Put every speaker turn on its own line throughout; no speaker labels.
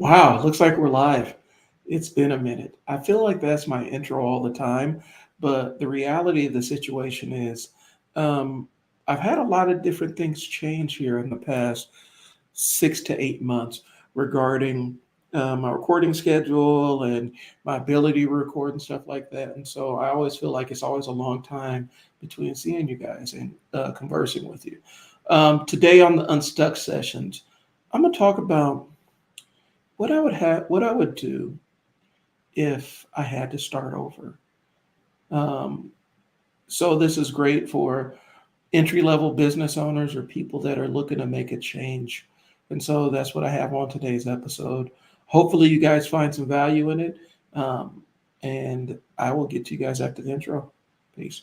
Wow, looks like we're live. It's been a minute. I feel like that's my intro all the time, but the reality of the situation is um, I've had a lot of different things change here in the past 6 to 8 months regarding my recording schedule and my ability to record and stuff like that. And so I always feel like it's always a long time between seeing you guys and conversing with you. Today on the Unstuck Sessions, I'm going to talk about what I would do if I had to start over. Um, so this is great for entry level business owners or people that are looking to make a change. And so that's what I have on today's episode. Hopefully, you guys find some value in it. Um, and I will get to you guys after the intro. Peace.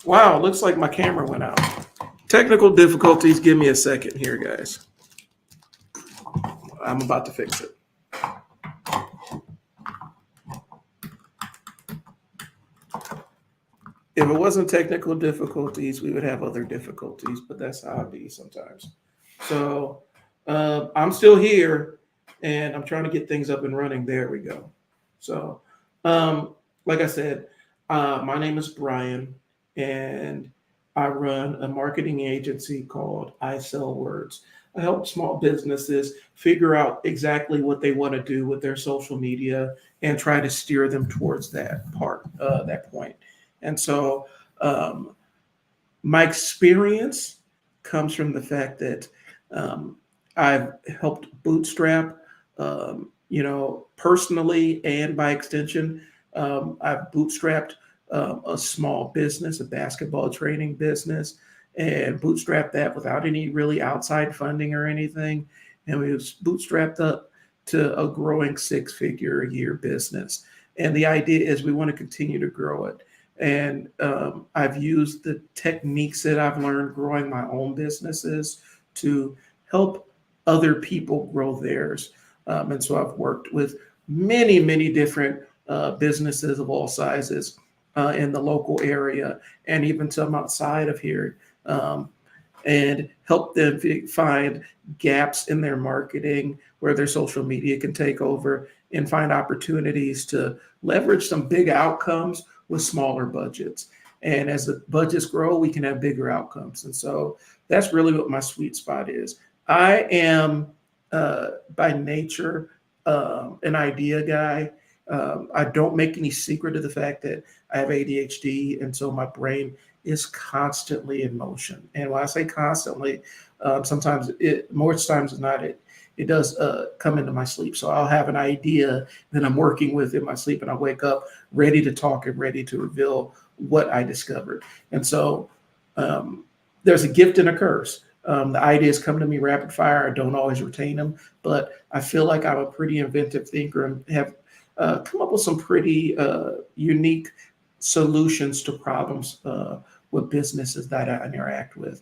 Wow, looks like my camera went out. Technical difficulties. Give me a second here, guys. I'm about to fix it. If it wasn't technical difficulties, we would have other difficulties, but that's how it be sometimes. So I'm still here and I'm trying to get things up and running. There we go. So, um, like I said, my name is Brian and I run a marketing agency called I Sell Words. I help small businesses figure out exactly what they want to do with their social media and try to steer them towards that point. And so, um, my experience comes from the fact that um, I've helped bootstrap, personally and by extension. I've bootstrapped a small business, a basketball training business, and bootstrapped that without any really outside funding or anything. And we was bootstrapped up to a growing six-figure a year business. And the idea is we want to continue to grow it. And I've used the techniques that I've learned growing my own businesses to help other people grow theirs. And so I've worked with many, many different businesses of all sizes in the local area and even some outside of here, um, and help them find gaps in their marketing where their social media can take over and find opportunities to leverage some big outcomes with smaller budgets. And as the budgets grow, we can have bigger outcomes. And so that's really what my sweet spot is. I am by nature an idea guy. I don't make any secret of the fact that I have ADHD, and so my brain is constantly in motion. And when I say constantly, sometimes most times than not, it does come into my sleep. So I'll have an idea that I'm working with in my sleep, and I wake up ready to talk and ready to reveal what I discovered. And so um, there's a gift and a curse. The ideas come to me rapid fire. I don't always retain them, but I feel like I'm a pretty inventive thinker and have come up with some pretty unique solutions to problems with businesses that I interact with.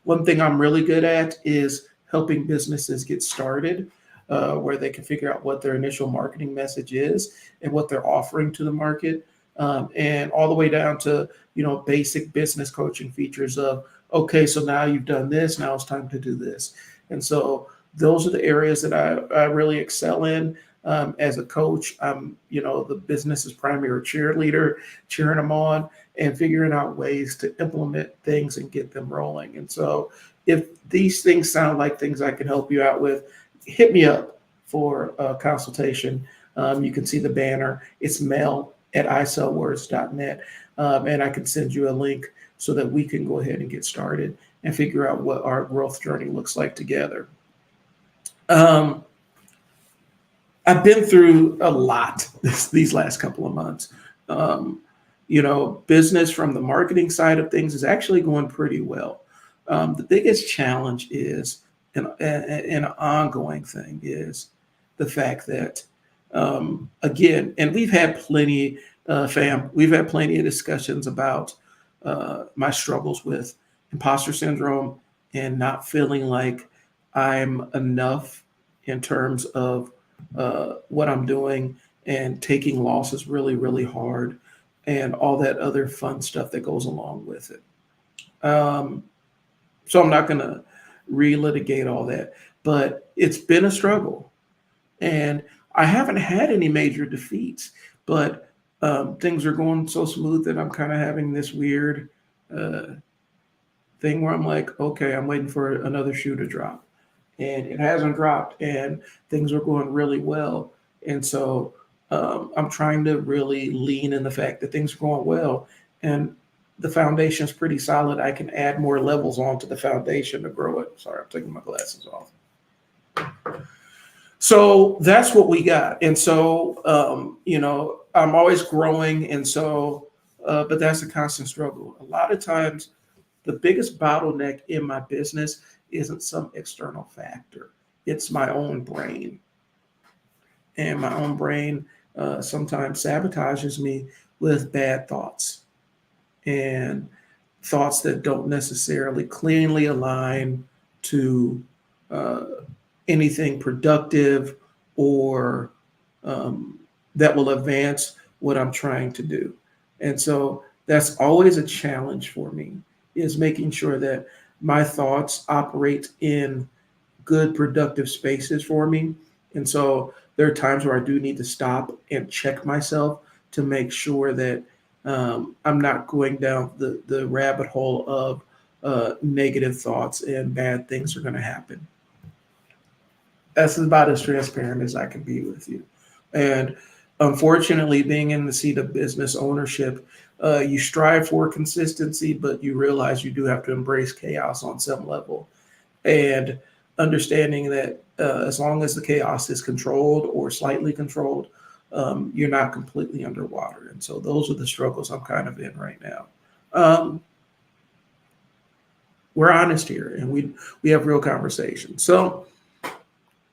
One thing I'm really good at is helping businesses get started, where they can figure out what their initial marketing message is and what they're offering to the market, and all the way down to basic business coaching features of, okay, so now you've done this, now it's time to do this. And so those are the areas that I really excel in. As a coach, I'm, the business's primary cheerleader, cheering them on and figuring out ways to implement things and get them rolling. And so if these things sound like things I can help you out with, hit me up for a consultation. You can see the banner. It's mail@isellwords.net. And I can send you a link so that we can go ahead and get started and figure out what our growth journey looks like together. Um, I've been through a lot these last couple of months. Um, Business from the marketing side of things is actually going pretty well. The biggest challenge is, an ongoing thing is the fact that, again, and we've had plenty of discussions about my struggles with imposter syndrome and not feeling like I'm enough in terms of what I'm doing, and taking losses really, really hard, and all that other fun stuff that goes along with it. Um, so I'm not going to relitigate all that, but it's been a struggle. And I haven't had any major defeats, but things are going so smooth that I'm kind of having this weird uh, thing where I'm like, okay, I'm waiting for another shoe to drop, and it hasn't dropped, and things are going really well. And so I'm trying to really lean in the fact that things are going well, and the foundation is pretty solid. I can add more levels onto the foundation to grow it. Sorry, I'm taking my glasses off. So that's what we got. And so, I'm always growing. And so, but that's a constant struggle. A lot of times, the biggest bottleneck in my business isn't some external factor, it's my own brain. And my own brain sometimes sabotages me with bad thoughts, and thoughts that don't necessarily cleanly align to uh, anything productive, or um, that will advance what I'm trying to do. And so that's always a challenge for me, is making sure that my thoughts operate in good, productive spaces for me. And so there are times where I do need to stop and check myself to make sure that I'm not going down the rabbit hole of negative thoughts and bad things are going to happen. That's about as transparent as I can be with you. And unfortunately, being in the seat of business ownership, you strive for consistency, but you realize you do have to embrace chaos on some level. And understanding that as long as the chaos is controlled or slightly controlled, you're not completely underwater. And so those are the struggles I'm kind of in right now. Um, we're honest here, and we have real conversations. So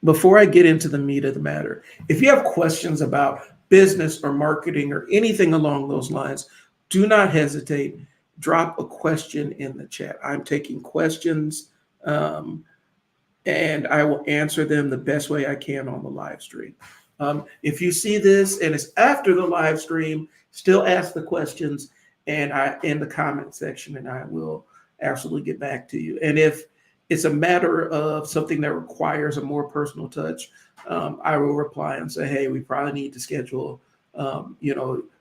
before I get into the meat of the matter, if you have questions about business or marketing or anything along those lines, do not hesitate. Drop a question in the chat. I'm taking questions, um, and I will answer them the best way I can on the live stream. If you see this and it's after the live stream, still ask the questions and I in the comment section, and I will absolutely get back to you. And if it's a matter of something that requires a more personal touch, I will reply and say, hey, we probably need to schedule,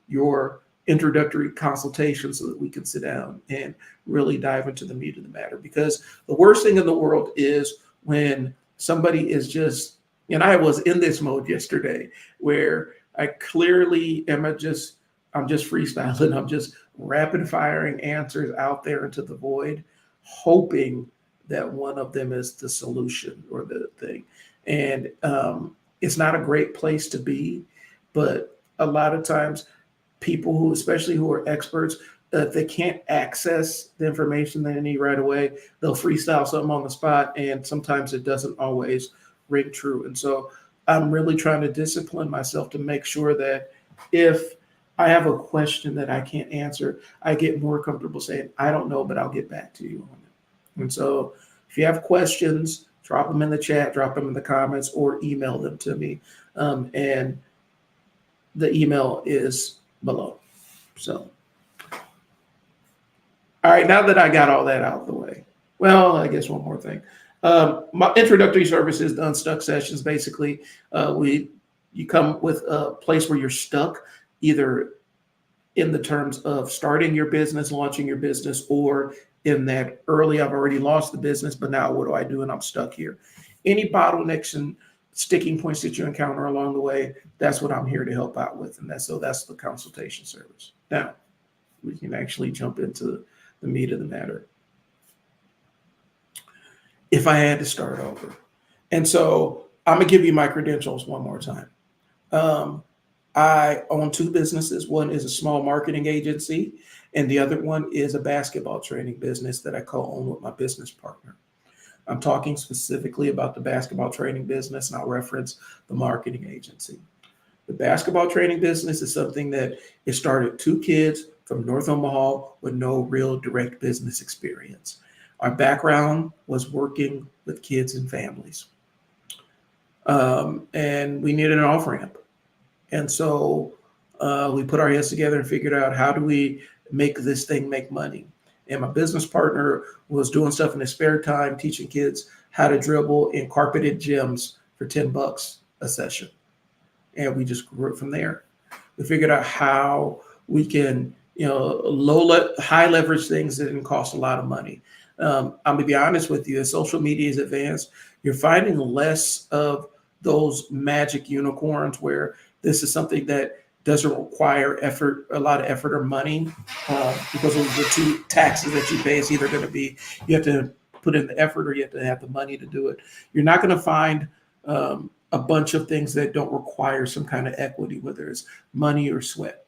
your introductory consultation so that we can sit down and really dive into the meat of the matter. Because the worst thing in the world is when somebody is just, and I was in this mode yesterday where I clearly I'm just freestyling. I'm just rapid firing answers out there into the void, hoping that one of them is the solution or the thing. And it's not a great place to be, but a lot of times people who, especially who are experts, if they can't access the information they need right away, they'll freestyle something on the spot, and sometimes it doesn't always ring true. And so I'm really trying to discipline myself to make sure that if I have a question that I can't answer, I get more comfortable saying, I don't know, but I'll get back to you on it. And so if you have questions, drop them in the chat, drop them in the comments, or email them to me. And the email is below. So, all right, now that I got all that out of the way, well, I guess one more thing. My introductory service is the Unstuck Sessions. Basically, you come with a place where you're stuck, either in the terms of starting your business, launching your business, or in that early, I've already lost the business, but now what do I do? And I'm stuck here. Any bottlenecks and sticking points that you encounter along the way, that's what I'm here to help out with. And that's the consultation service. Now, we can actually jump into the meat of the matter. If I had to start over. And so I'm going to give you my credentials one more time. I own two businesses. One is a small marketing agency, and the other one is a basketball training business that I co-own with my business partner. I'm talking specifically about the basketball training business, and I'll reference the marketing agency. The basketball training business is something that it started two kids from North Omaha with no real direct business experience. Our background was working with kids and families. And we needed an off ramp. And so we put our heads together and figured out, how do we make this thing make money? And my business partner was doing stuff in his spare time, teaching kids how to dribble in carpeted gyms for $10 a session. And we just grew it from there. We figured out how we can, high leverage things that didn't cost a lot of money. I'm gonna be honest with you, as social media is advanced, you're finding less of those magic unicorns where this is something that doesn't require a lot of effort or money, because of the two taxes that you pay. It's either going to be, you have to put in the effort, or you have to have the money to do it. You're not going to find a bunch of things that don't require some kind of equity, whether it's money or sweat.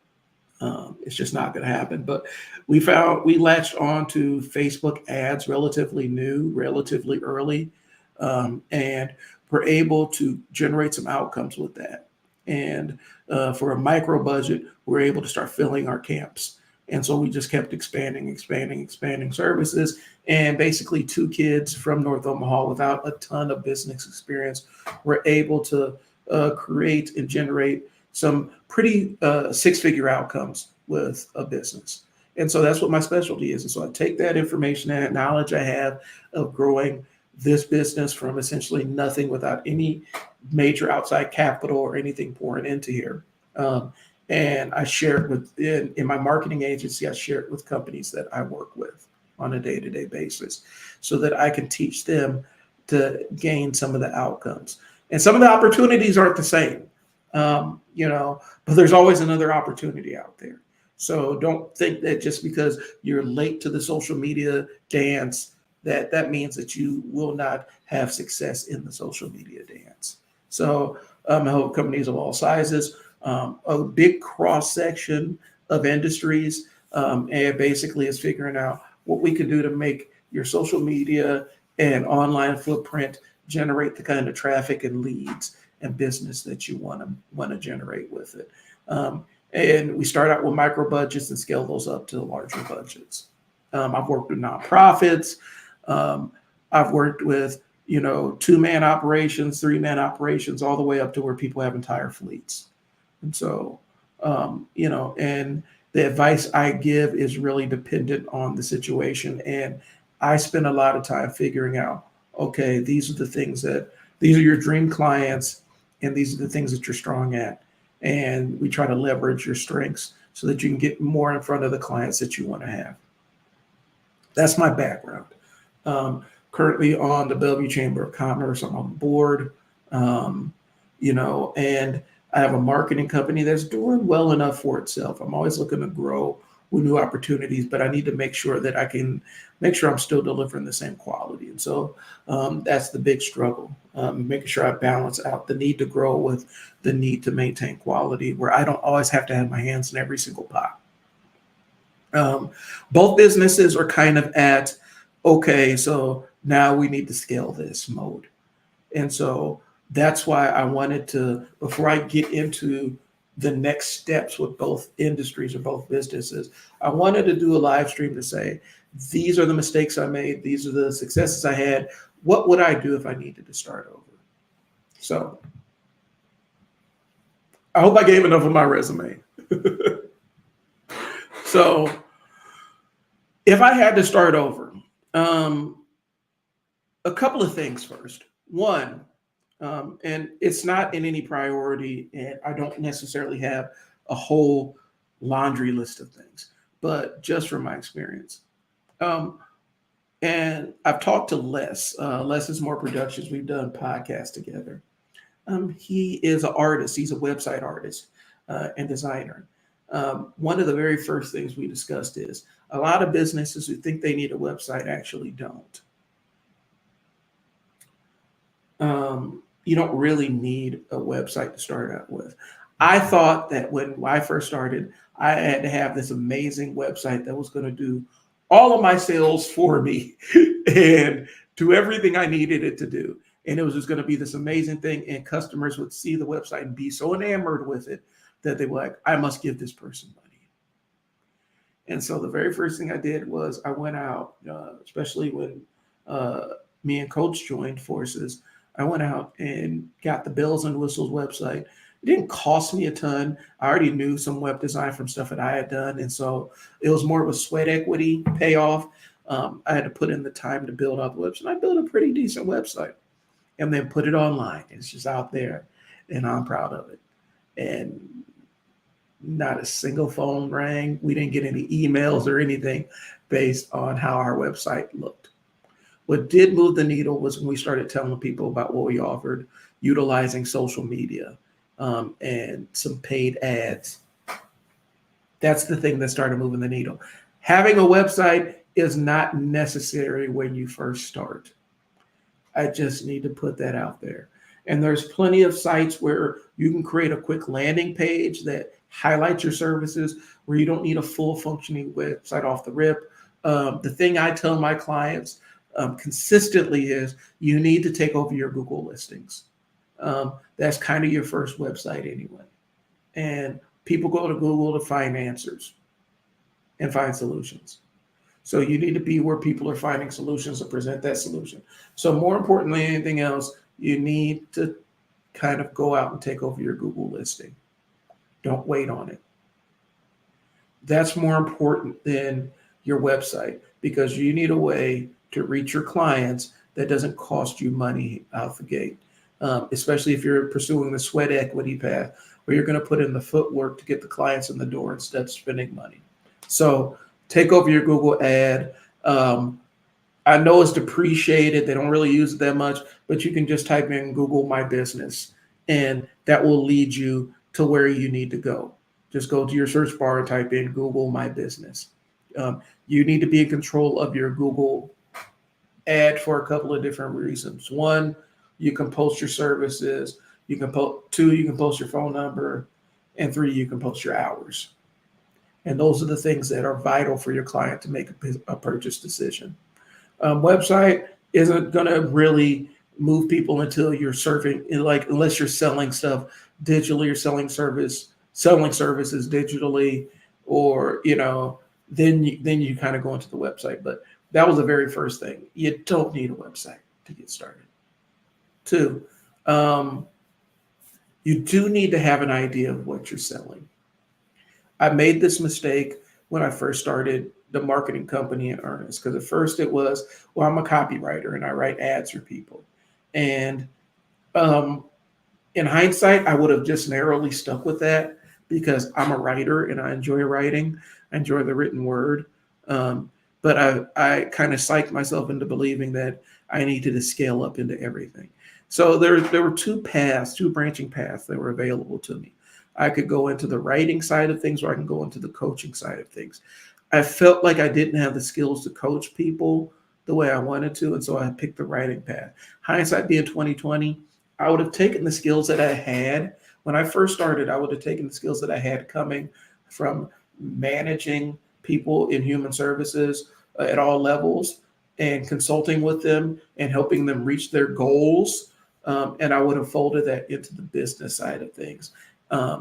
It's just not going to happen. But we latched on to Facebook ads, relatively new, relatively early, and we're able to generate some outcomes with that. And for a micro budget, we're able to start filling our camps. And so we just kept expanding services. And basically 2 kids from North Omaha without a ton of business experience were able to create and generate some pretty 6-figure outcomes with a business. And so that's what my specialty is. And so I take that information and that knowledge I have of growing this business from essentially nothing, without any major outside capital or anything pouring into here. And I share it in my marketing agency. I share it with companies that I work with on a day-to-day basis, so that I can teach them to gain some of the outcomes. And some of the opportunities aren't the same, but there's always another opportunity out there. So don't think that just because you're late to the social media dance, that means that you will not have success in the social media dance. So I help companies of all sizes, a big cross section of industries, and basically is figuring out what we can do to make your social media and online footprint generate the kind of traffic and leads and business that you want to generate with it. And we start out with micro budgets and scale those up to larger budgets. I've worked with nonprofits. I've worked with 2-man operations, 3-man operations, all the way up to where people have entire fleets. And so, and the advice I give is really dependent on the situation. And I spend a lot of time figuring out, okay, these are your dream clients, and these are the things that you're strong at. And we try to leverage your strengths so that you can get more in front of the clients that you want to have. That's my background. Currently on the Bellevue Chamber of Commerce. I'm on the board, and I have a marketing company that's doing well enough for itself. I'm always looking to grow with new opportunities, but I need to make sure that I can make sure I'm still delivering the same quality. And so that's the big struggle, making sure I balance out the need to grow with the need to maintain quality, where I don't always have to have my hands in every single pot. Both businesses are kind of at, okay, so now we need to scale this mode. And so that's why I wanted to, before I get into the next steps with both industries or both businesses, I wanted to do a live stream to say, these are the mistakes I made. These are the successes I had. What would I do if I needed to start over? So I hope I gave enough of my resume. So if I had to start over, a couple of things first. One, and it's not in any priority, and I don't necessarily have a whole laundry list of things, but just from my experience. And I've talked to Les. Les is More Productions. We've done podcasts together. He is an artist. He's a website artist and designer. One of the very first things we discussed is a lot of businesses who think they need a website actually don't. You don't really need a website to start out with. I thought that when I first started, I had to have this amazing website that was going to do all of my sales for me and do everything I needed it to do. And it was just going to be this amazing thing. And customers would see the website and be so enamored with it that they were like, I must give this person money. And so the very first thing I did was I went out, especially when uh, me and Coach joined forces. I went out and got the Bells and Whistles website. It didn't cost me a ton. I already knew some web design from stuff that I had done, and so it was more of a sweat equity payoff. I had to put in the time to build out the website. I built a pretty decent website, and then put it online. It's just out there, and I'm proud of it. And not a single phone rang. We didn't get any emails or anything based on how our website looked. What did move the needle was when we started telling people about what we offered, utilizing social media and some paid ads. That's the thing that started moving the needle. Having a website is not necessary when you first start. I just need to put that out there. And there's plenty of sites where you can create a quick landing page that highlights your services where you don't need a full functioning website off the rip. The thing I tell my clients consistently is you need to take over your Google listings. That's kind of your first website anyway. And people go to Google to find answers and find solutions. So you need to be where people are finding solutions to present that solution. So more importantly than anything else, you need to kind of go out and take over your Google listing. Don't wait on it. That's more important than your website because you need a way to reach your clients that doesn't cost you money out the gate, especially if you're pursuing the sweat equity path where you're going to put in the footwork to get the clients in the door instead of spending money. So take over your Google ad. I know it's depreciated. They don't really use it that much, but you can just type in Google My Business, and that will lead you to where you need to go. Just go to your search bar and type in Google My Business. You need to be in control of your Google ad for a couple of different reasons. One, you can post your services. You can two, you can post your phone number, and three, you can post your hours. And those are the things that are vital for your client to make a purchase decision. Website isn't going to really move people until you're serving, like unless you're selling stuff digitally or selling services digitally, or then you kind of go into the website. But that was the very first thing. You don't need a website to get started. Two, you do need to have an idea of what you're selling. I made this mistake when I first started the marketing company in earnest, because at first it was, well, I'm a copywriter and I write ads for people. And in hindsight, I would have just narrowly stuck with that because I'm a writer and I enjoy writing. I enjoy the written word. But I kind of psyched myself into believing that I needed to scale up into everything. So there were two branching paths that were available to me. I could go into the writing side of things, or I can go into the coaching side of things. I felt like I didn't have the skills to coach people the way I wanted to, and so I picked the writing path. Hindsight being 2020, I would have taken the skills that I had when I first started. I would have taken the skills that I had coming from managing people in human services at all levels and consulting with them and helping them reach their goals. And I would have folded that into the business side of things.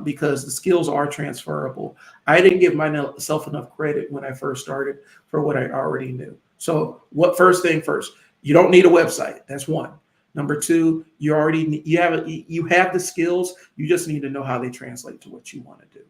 Because the skills are transferable. I didn't give myself enough credit when I first started for what I already knew. So first thing first, you don't need a website. That's one. Number two, you have the skills. You just need to know how they translate to what you want to do.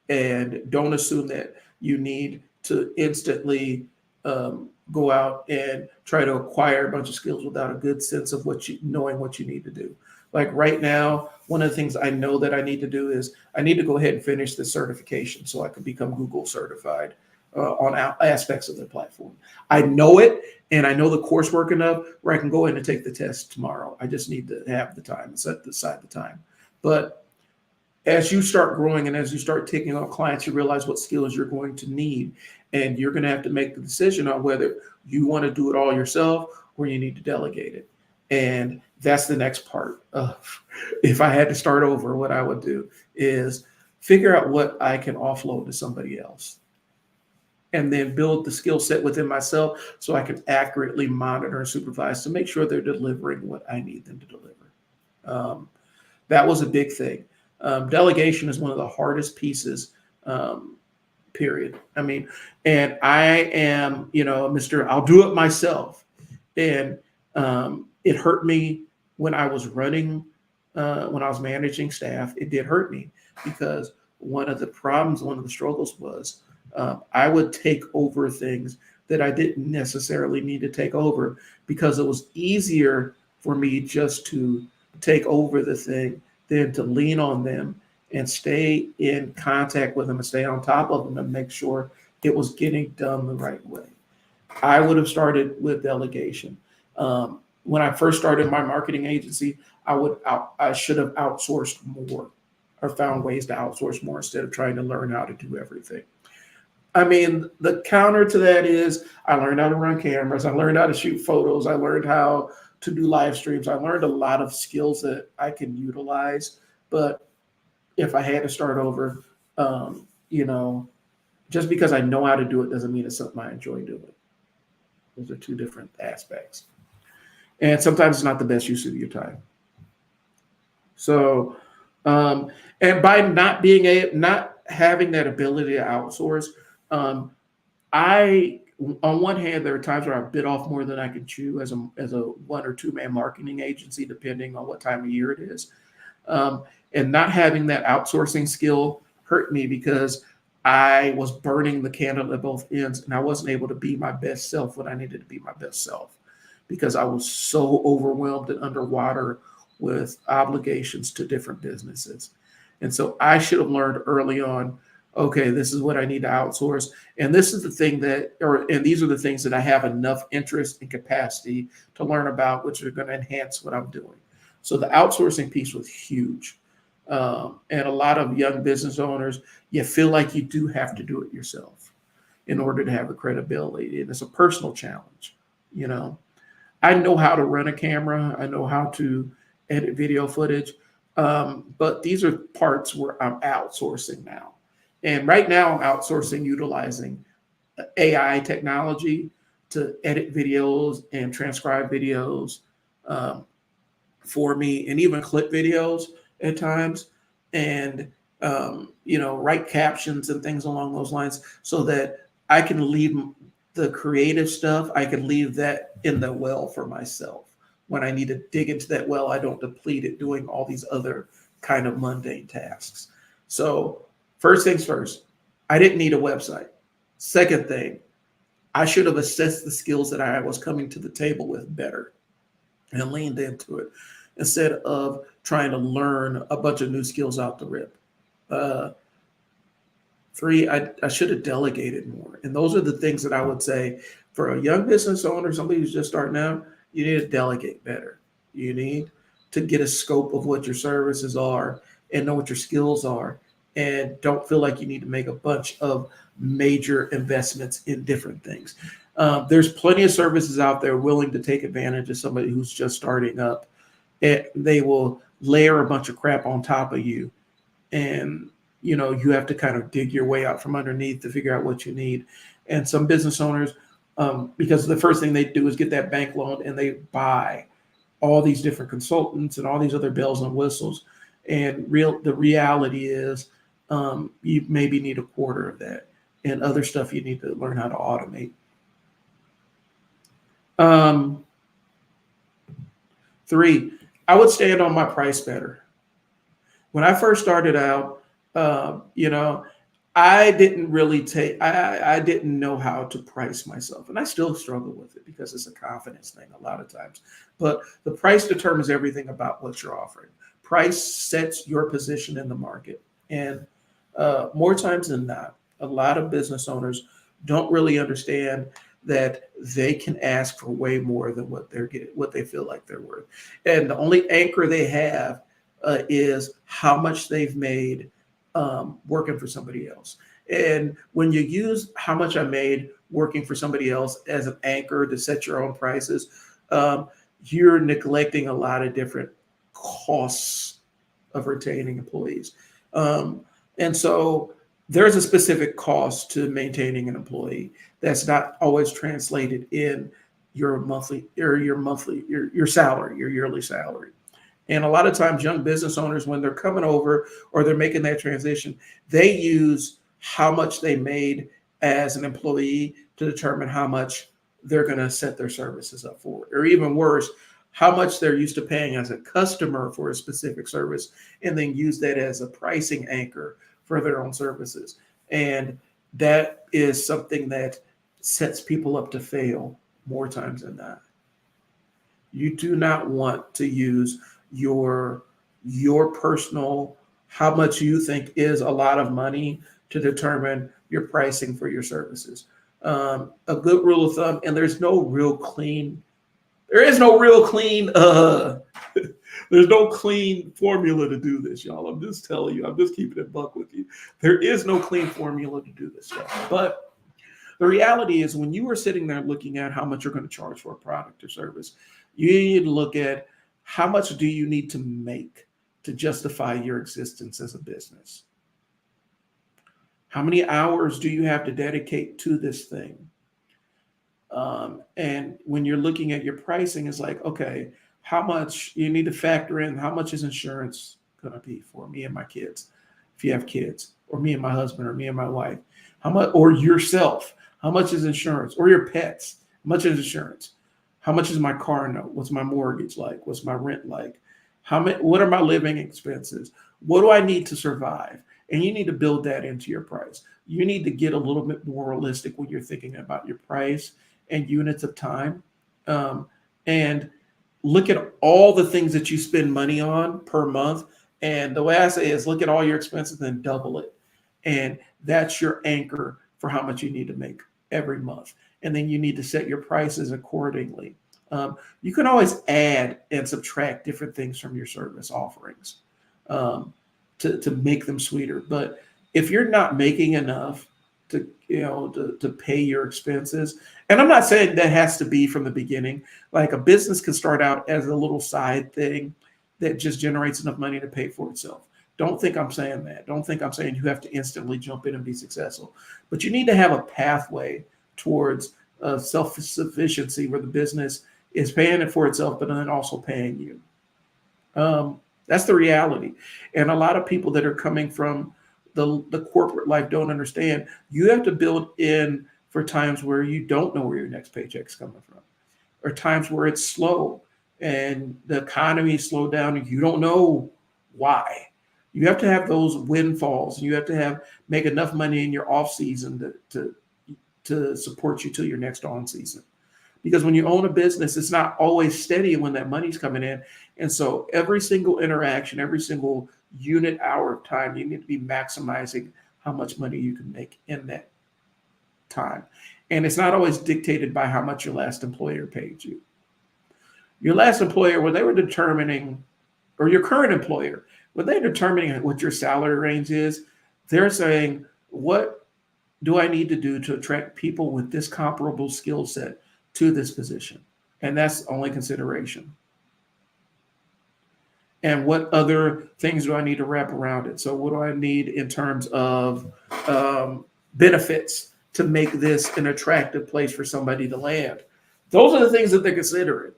And don't assume that you need to instantly go out and try to acquire a bunch of skills without a good sense of knowing what you need to do. Like right now, one of the things I know that I need to do is I need to go ahead and finish the certification so I can become Google certified on aspects of the platform. I know it, and I know the coursework enough where I can go in and take the test tomorrow. I just need to have the time and set aside the time. But as you start growing and as you start taking on clients, you realize what skills you're going to need. And you're going to have to make the decision on whether you want to do it all yourself or you need to delegate it. And that's the next part of, if I had to start over, what I would do is figure out what I can offload to somebody else and then build the skill set within myself so I can accurately monitor and supervise to make sure they're delivering what I need them to deliver. That was a big thing. Delegation is one of the hardest pieces period. I mean, and I am, Mr. I'll do it myself. And it hurt me when I was running, when I was managing staff. It did hurt me because one of the problems, one of the struggles was I would take over things that I didn't necessarily need to take over because it was easier for me just to take over the thing than to lean on them and stay in contact with them and stay on top of them and make sure it was getting done the right way. I would have started with delegation. When I first started my marketing agency, I should have outsourced more or found ways to outsource more instead of trying to learn how to do everything. I mean, the counter to that is I learned how to run cameras. I learned how to shoot photos. I learned how to do live streams. I learned a lot of skills that I can utilize. But if I had to start over, just because I know how to do it doesn't mean it's something I enjoy doing. Those are two different aspects. And sometimes it's not the best use of your time. So, and by not having that ability to outsource, I, on one hand, there are times where I bit off more than I can chew as a one or two man marketing agency, depending on what time of year it is. And not having that outsourcing skill hurt me because I was burning the candle at both ends, and I wasn't able to be my best self when I needed to be my best self because I was so overwhelmed and underwater with obligations to different businesses. And so I should have learned early on, okay, this is what I need to outsource. And this is the thing and these are the things that I have enough interest and capacity to learn about, which are going to enhance what I'm doing. So the outsourcing piece was huge. And a lot of young business owners, you feel like you do have to do it yourself in order to have the credibility. And it's a personal challenge. I know how to run a camera. I know how to edit video footage. But these are parts where I'm outsourcing now. And right now I'm outsourcing utilizing AI technology to edit videos and transcribe videos for me, and even clip videos at times, and write captions and things along those lines so that I can leave the creative stuff. I can leave that in the well for myself. When I need to dig into that well, I don't deplete it doing all these other kind of mundane tasks. So first things first, I didn't need a website. Second thing, I should have assessed the skills that I was coming to the table with better and leaned into it instead of trying to learn a bunch of new skills out the rip. Three, I should have delegated more. And those are the things that I would say for a young business owner, somebody who's just starting out, you need to delegate better. You need to get a scope of what your services are and know what your skills are, and don't feel like you need to make a bunch of major investments in different things. There's plenty of services out there willing to take advantage of somebody who's just starting up, and they will layer a bunch of crap on top of you. And, you have to kind of dig your way out from underneath to figure out what you need. And some business owners, because the first thing they do is get that bank loan and they buy all these different consultants and all these other bells and whistles. And the reality is you maybe need a quarter of that, and other stuff you need to learn how to automate. Three, I would stand on my price better. When I first started out, I didn't really I didn't know how to price myself. And I still struggle with it because it's a confidence thing a lot of times. But the price determines everything about what you're offering. Price sets your position in the market. And more times than not, a lot of business owners don't really understand that they can ask for way more than what they feel like they're worth. And the only anchor they have is how much they've made working for somebody else. And when you use how much I made working for somebody else as an anchor to set your own prices, you're neglecting a lot of different costs of retaining employees. And so there's a specific cost to maintaining an employee that's not always translated in your monthly or your salary, your yearly salary. And a lot of times young business owners, when they're coming over or they're making that transition, they use how much they made as an employee to determine how much they're going to set their services up for. Or even worse, how much they're used to paying as a customer for a specific service, and then use that as a pricing anchor for their own services. And that is something that sets people up to fail more times than not. You do not want to use your personal, how much you think is a lot of money, to determine your pricing for your services. A good rule of thumb, and there is no real clean there's no clean formula to do this, y'all. I'm just telling you, I'm just keeping it buck with you. There is no clean formula to do this stuff. But the reality is, when you are sitting there looking at how much you're going to charge for a product or service, you need to look at how much do you need to make to justify your existence as a business. How many hours do you have to dedicate to this thing? And when you're looking at your pricing, it's like, okay, how much you need to factor in, how much is insurance going to be for me and my kids, if you have kids, or me and my husband, or me and my wife, how much, or yourself, how much is insurance, or your pets, how much is insurance, how much is my car note, what's my mortgage like, what's my rent like, what are my living expenses, what do I need to survive? And you need to build that into your price. You need to get a little bit more realistic when you're thinking about your price and units of time. And look at all the things that you spend money on per month. And the way I say is, look at all your expenses and double it. And that's your anchor for how much you need to make every month. And then you need to set your prices accordingly. You can always add and subtract different things from your service offerings to make them sweeter. But if you're not making enough to pay your expenses, and I'm not saying that has to be from the beginning. Like, a business can start out as a little side thing that just generates enough money to pay for itself. Don't think I'm saying that. Don't think I'm saying you have to instantly jump in and be successful. But you need to have a pathway towards self-sufficiency, where the business is paying it for itself, but then also paying you. That's the reality. And a lot of people that are coming from the corporate life don't understand. You have to build in for times where you don't know where your next paycheck's coming from, or times where it's slow and the economy slowed down and you don't know why. You have to have those windfalls, and you have to make enough money in your off season to support you till your next on season. Because when you own a business, it's not always steady when that money's coming in. And so every single interaction, every single unit hour of time, you need to be maximizing how much money you can make in that time. And it's not always dictated by how much your last employer paid you. Your last employer, when they were determining, or your current employer, when they're determining what your salary range is, they're saying, what do I need to do to attract people with this comparable skill set to this position? And that's only consideration. And what other things do I need to wrap around it? So what do I need in terms of benefits to make this an attractive place for somebody to land? Those are the things that they're considering.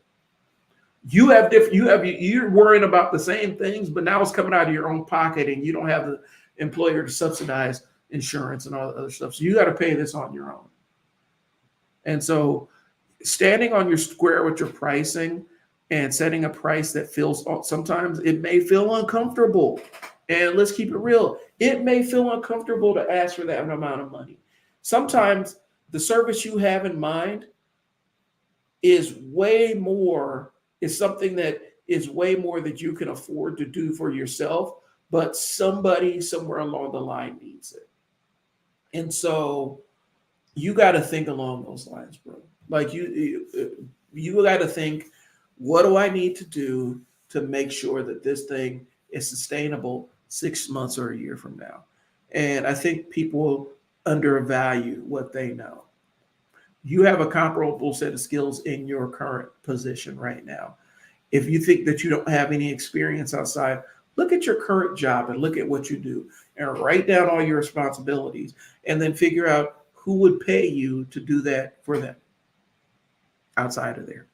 You're worrying about the same things, but now it's coming out of your own pocket, and you don't have the employer to subsidize insurance and all the other stuff. So you got to pay this on your own. And so standing on your square with your pricing and setting a price that feels, sometimes it may feel uncomfortable. And let's keep it real. It may feel uncomfortable to ask for that amount of money. Sometimes the service you have in mind is something that is way more that you can afford to do for yourself, but somebody somewhere along the line needs it. And so you got to think along those lines, bro. Like you got to think, what do I need to do to make sure that this thing is sustainable 6 months or a year from now? And I think people undervalue what they know. You have a comparable set of skills in your current position right now. If you think that you don't have any experience outside, look at your current job and look at what you do and write down all your responsibilities, and then figure out who would pay you to do that for them outside of there.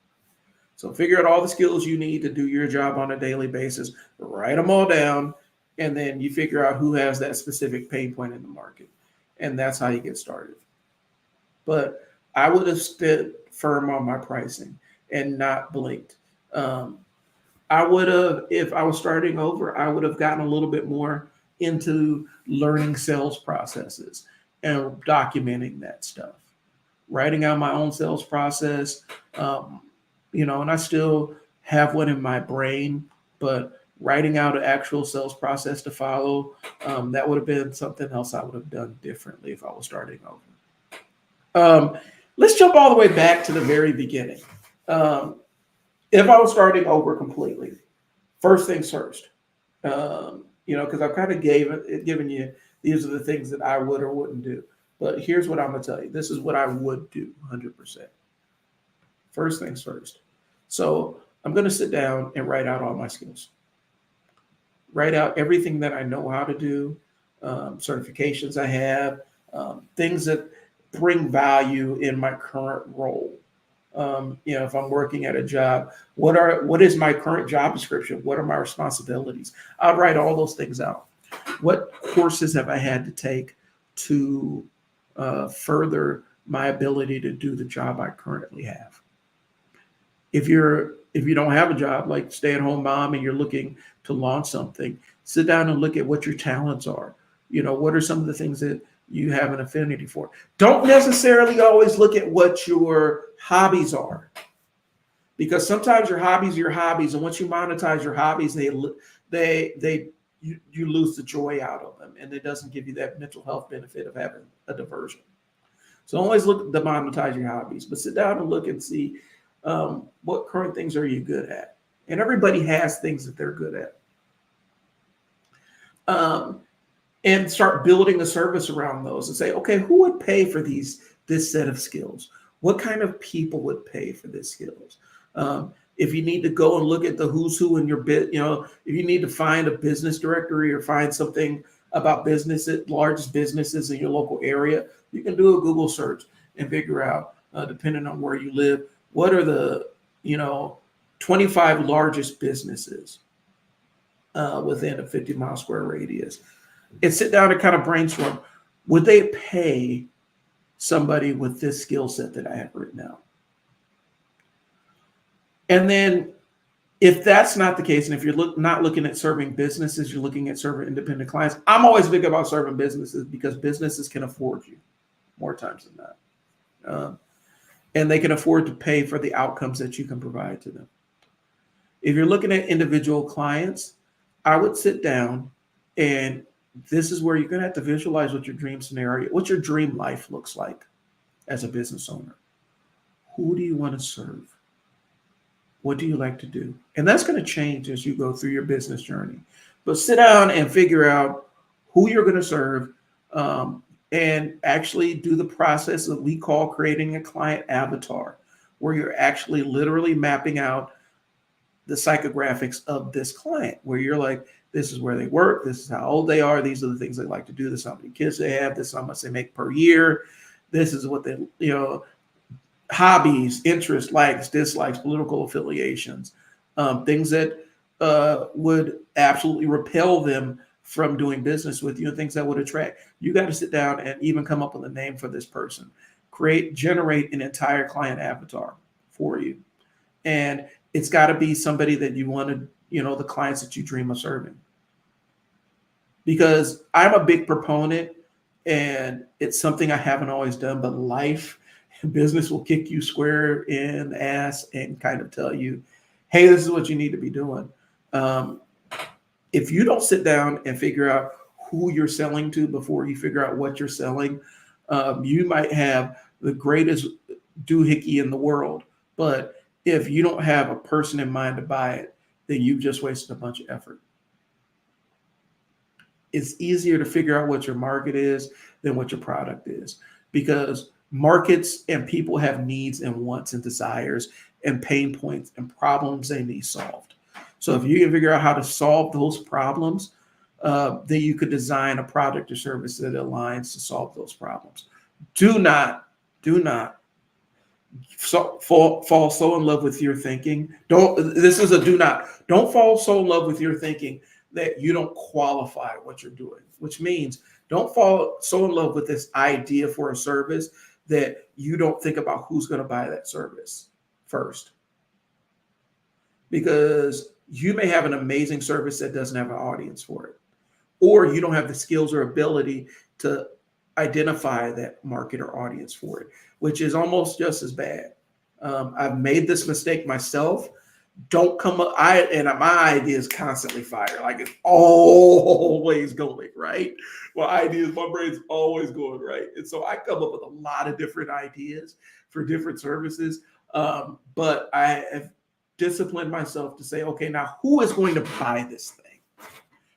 So figure out all the skills you need to do your job on a daily basis, write them all down, and then you figure out who has that specific pain point in the market. And that's how you get started. But I would have stood firm on my pricing and not blinked. Um, I would have, if I was starting over, I would have gotten a little bit more into learning sales processes and documenting that stuff, writing out my own sales process. Um, and I still have one in my brain, but writing out an actual sales process to follow, that would have been something else I would have done differently if I was starting over. Um, let's jump all the way back to the very beginning. Um, if I was starting over completely, first things first, because I've kind of given you these are the things that I would or wouldn't do. But here's what I'm gonna tell you. This is what I would do 100%. First things first. So I'm gonna sit down and write out all my skills. Write out everything that I know how to do, certifications I have, things that bring value in my current role. If I'm working at a job, what is my current job description? What are my responsibilities? I'll write all those things out. What courses have I had to take to further my ability to do the job I currently have? If you don't have a job, like stay-at-home mom, and you're looking to launch something, sit down and look at what your talents are. What are some of the things that you have an affinity for? Don't necessarily always look at what your hobbies are, because sometimes your hobbies are your hobbies, and once you monetize your hobbies, you lose the joy out of them, and it doesn't give you that mental health benefit of having a diversion. So always look to monetize your hobbies, but sit down and look and see what current things are you good at, and everybody has things that they're good at. And start building a service around those and say, okay, who would pay for this set of skills? What kind of people would pay for this skills? If you need to go and look at the who's who in your bit, if you need to find a business directory or find something about largest businesses in your local area, you can do a Google search and figure out, depending on where you live, what are the 25 largest businesses within a 50-mile square radius, and sit down and kind of brainstorm, would they pay somebody with this skill set that I have written out? And then if that's not the case, and if you're not looking at serving businesses, you're looking at serving independent clients. I'm always big about serving businesses because businesses can afford you more times than not. And they can afford to pay for the outcomes that you can provide to them. If you're looking at individual clients, I would sit down, and this is where you're going to have to visualize what your dream scenario, what your dream life looks like as a business owner. Who do you want to serve? What do you like to do? And that's going to change as you go through your business journey. But sit down and figure out who you're going to serve, and actually do the process that we call creating a client avatar, where you're actually literally mapping out the psychographics of this client, where you're like, this is where they work, this is how old they are, these are the things they like to do, this is how many kids they have, this is how much they make per year, this is what they, hobbies, interests, likes, dislikes, political affiliations, things that would absolutely repel them from doing business with you, and things that would attract. You got to sit down and even come up with a name for this person. Generate an entire client avatar for you. And it's got to be somebody that you want to, the clients that you dream of serving. Because I'm a big proponent, and it's something I haven't always done, but life and business will kick you square in the ass and kind of tell you, hey, this is what you need to be doing. If you don't sit down and figure out who you're selling to before you figure out what you're selling, you might have the greatest doohickey in the world, but if you don't have a person in mind to buy it, then you've just wasted a bunch of effort. It's easier to figure out what your market is than what your product is, because markets and people have needs and wants and desires and pain points and problems they need solved. So if you can figure out how to solve those problems, then you could design a product or service that aligns to solve those problems. Do not fall so in love with your thinking. Don't fall so in love with your thinking that you don't qualify what you're doing, which means Don't fall so in love with this idea for a service that you don't think about who's going to buy that service first. Because you may have an amazing service that doesn't have an audience for it, or you don't have the skills or ability to identify that market or audience for it, which is almost just as bad. I've made this mistake myself. Don't come up. My idea is constantly fire, like it's always going right. My brain's always going right, and so I come up with a lot of different ideas for different services. But I have disciplined myself to say, okay, now who is going to buy this thing?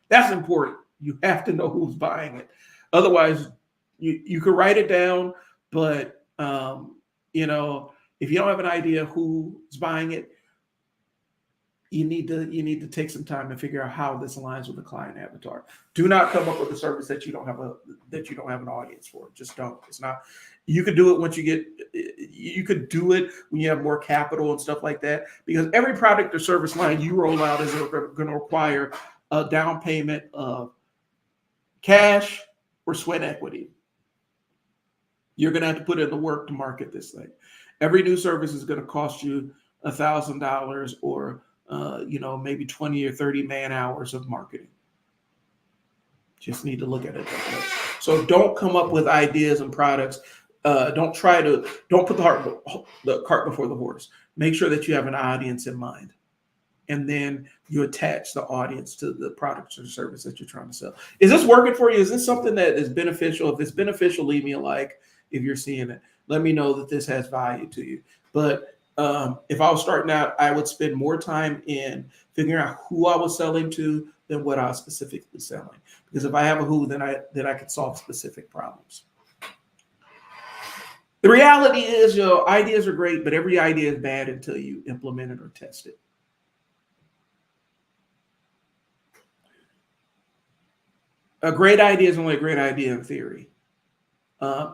That's important. You have to know who's buying it. Otherwise, you could write it down, but if you don't have an idea who's buying it, you need to take some time and figure out how this aligns with the client avatar. Do not come up with a service that you don't have an audience for. Just don't. It's not. You could do it once you could do it when you have more capital and stuff like that, because every product or service line you roll out is going to require a down payment of cash or sweat equity. You're going to have to put in the work to market this thing. Every new service is going to cost you $1,000 or maybe 20 or 30 man hours of marketing. Just need to look at it that way. So don't come up with ideas and products. Don't put the cart before the horse. Make sure that you have an audience in mind, and then you attach the audience to the product or service that you're trying to sell. Is this working for you? Is this something that is beneficial? If it's beneficial, leave me a like. If you're seeing it, let me know that this has value to you. But if I was starting out, I would spend more time in figuring out who I was selling to than what I was specifically selling. Because if I have a who, then I can solve specific problems. The reality is, ideas are great, but every idea is bad until you implement it or test it. A great idea is only a great idea in theory.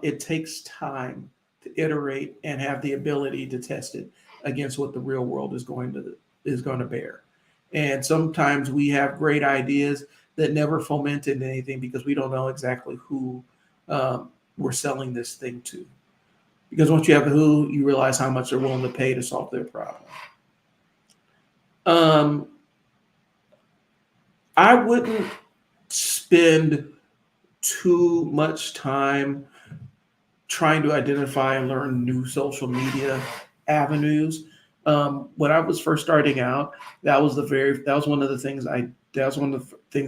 It takes time to iterate and have the ability to test it against what the real world is going to bear. And sometimes we have great ideas that never foment into anything because we don't know exactly who we're selling this thing to. Because once you have the who, you realize how much they're willing to pay to solve their problem. I wouldn't spend too much time trying to identify and learn new social media avenues. When I was first starting out, that was one of the things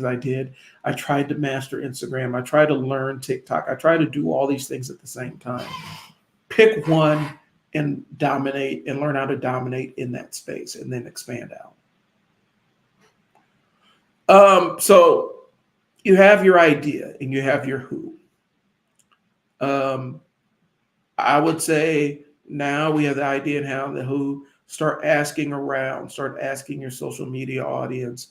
I did. I tried to master Instagram. I tried to learn TikTok. I tried to do all these things at the same time. Pick one and dominate and learn how to dominate in that space and then expand out. So you have your idea and you have your who. I would say now we have the idea and how the who. Start asking around, start asking your social media audience,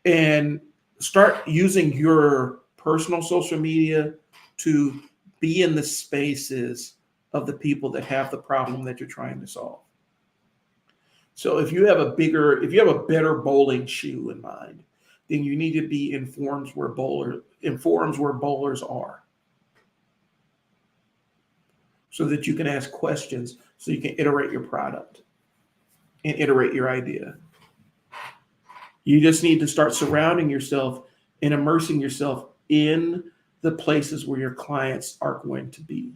and start using your personal social media to be in the spaces of the people that have the problem that you're trying to solve. So if you have a better bowling shoe in mind, then you need to be in forums where bowlers are, so that you can ask questions, so you can iterate your product and iterate your idea. You just need to start surrounding yourself and immersing yourself in the places where your clients are going to be,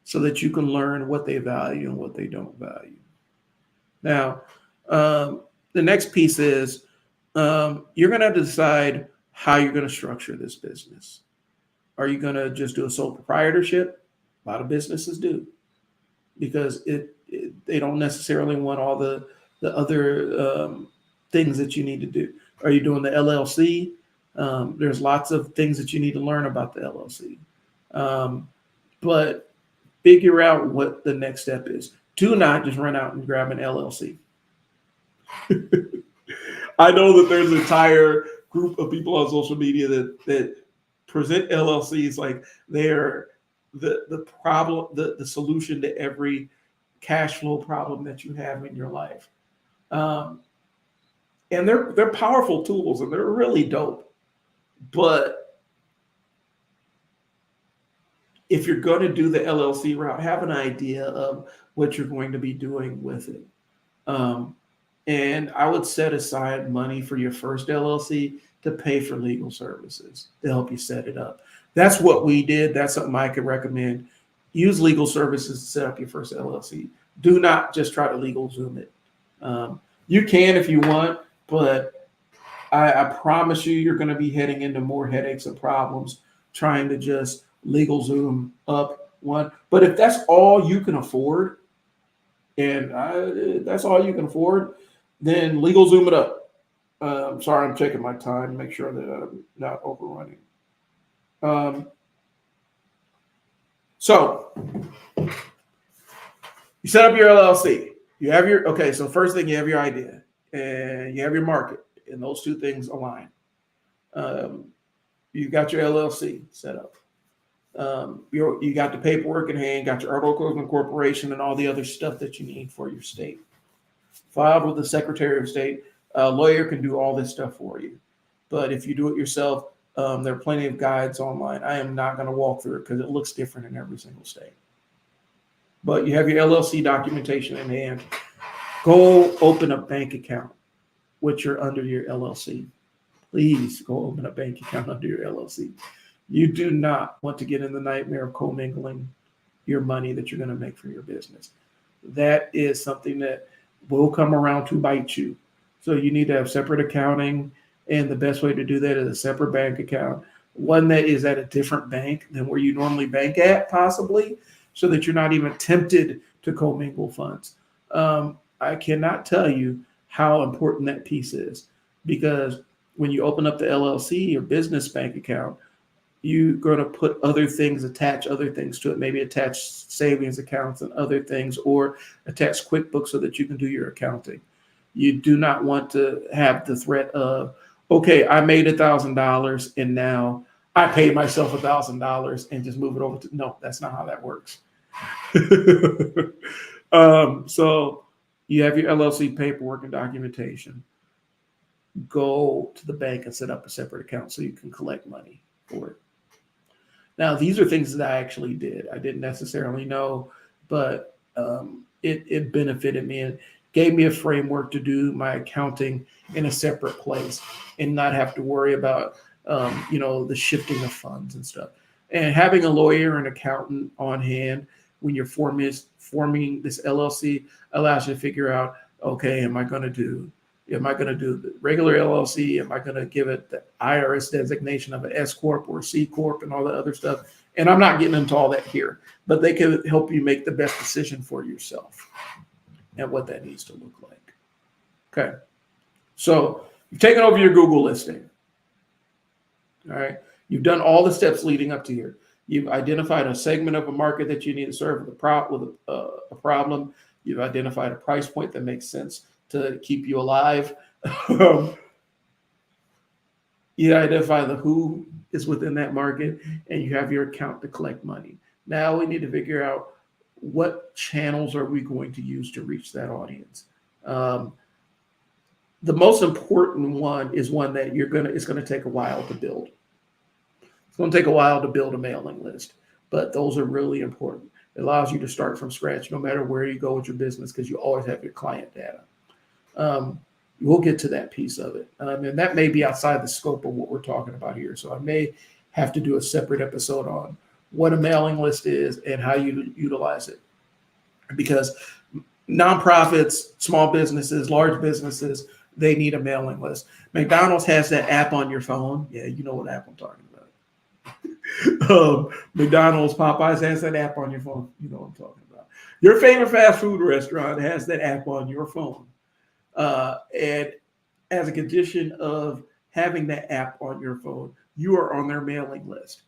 so that you can learn what they value and what they don't value. Now, the next piece is you're going to decide how you're going to structure this business. Are you going to just do a sole proprietorship? A lot of businesses do, because they don't necessarily want all the other things that you need to do. Are you doing the LLC? There's lots of things that you need to learn about the LLC. But figure out what the next step is. Do not just run out and grab an LLC. I know that there's an entire group of people on social media that present LLCs like they're the problem, the solution to every cash flow problem that you have in your life. And they're powerful tools and they're really dope. But if you're going to do the LLC route, have an idea of what you're going to be doing with it. Um, and I would set aside money for your first LLC to pay for legal services to help you set it up. That's what we did. That's something I could recommend. Use legal services to set up your first LLC. Do not just try to legal zoom it. You can if you want, but I promise you, you're going to be heading into more headaches and problems trying to just legal zoom up one. But if that's all you can afford, and that's all you can afford, then legal zoom it up. Sorry, I'm checking my time, make sure that I'm not overrunning. So you set up your LLC. You have your, okay, so first thing, you have your idea and you have your market, and those two things align. You got your LLC set up. You got the paperwork in hand, got your articles of incorporation and all the other stuff that you need for your state. Filed with the Secretary of State. A lawyer can do all this stuff for you. But if you do it yourself, there are plenty of guides online. I am not going to walk through it because it looks different in every single state. But you have your LLC documentation in hand. Go open a bank account which are under your LLC. Please go open a bank account under your LLC. You do not want to get in the nightmare of commingling your money that you're going to make for your business. That is something that will come around to bite you. So you need to have separate accounting, and the best way to do that is a separate bank account, one that is at a different bank than where you normally bank at, possibly, so that you're not even tempted to commingle funds. I cannot tell you how important that piece is, because when you open up the LLC or business bank account, you're going to put other things, attach other things to it, maybe attach savings accounts and other things, or attach QuickBooks so that you can do your accounting. You do not want to have the threat of, okay, I made $1,000 and now I paid myself $1,000 and just move it over to, no, that's not how that works. So you have your LLC paperwork and documentation. Go to the bank and set up a separate account so you can collect money for it. Now, these are things that I actually did. I didn't necessarily know, but it benefited me and gave me a framework to do my accounting in a separate place and not have to worry about, the shifting of funds and stuff. And having a lawyer and accountant on hand when you're forming this LLC allows you to figure out, okay, am I going to do the regular LLC? Am I going to give it the IRS designation of an S Corp or C Corp and all that other stuff? And I'm not getting into all that here, but they can help you make the best decision for yourself and what that needs to look like. Okay. So you've taken over your Google listing. All right. You've done all the steps leading up to here. You've identified a segment of a market that you need to serve with a problem. You've identified a price point that makes sense to keep you alive. You identify the who is within that market, and you have your account to collect money. Now we need to figure out what channels are we going to use to reach that audience. The most important one is one that it's going to take a while to build. It's going to take a while to build a mailing list, but those are really important. It allows you to start from scratch no matter where you go with your business, because you always have your client data. We'll get to that piece of it. And that may be outside the scope of what we're talking about here. So I may have to do a separate episode on what a mailing list is and how you utilize it. Because nonprofits, small businesses, large businesses, they need a mailing list. McDonald's has that app on your phone. Yeah, you know what app I'm talking about. McDonald's, Popeyes has that app on your phone. You know what I'm talking about. Your favorite fast food restaurant has that app on your phone. And as a condition of having that app on your phone, you are on their mailing list.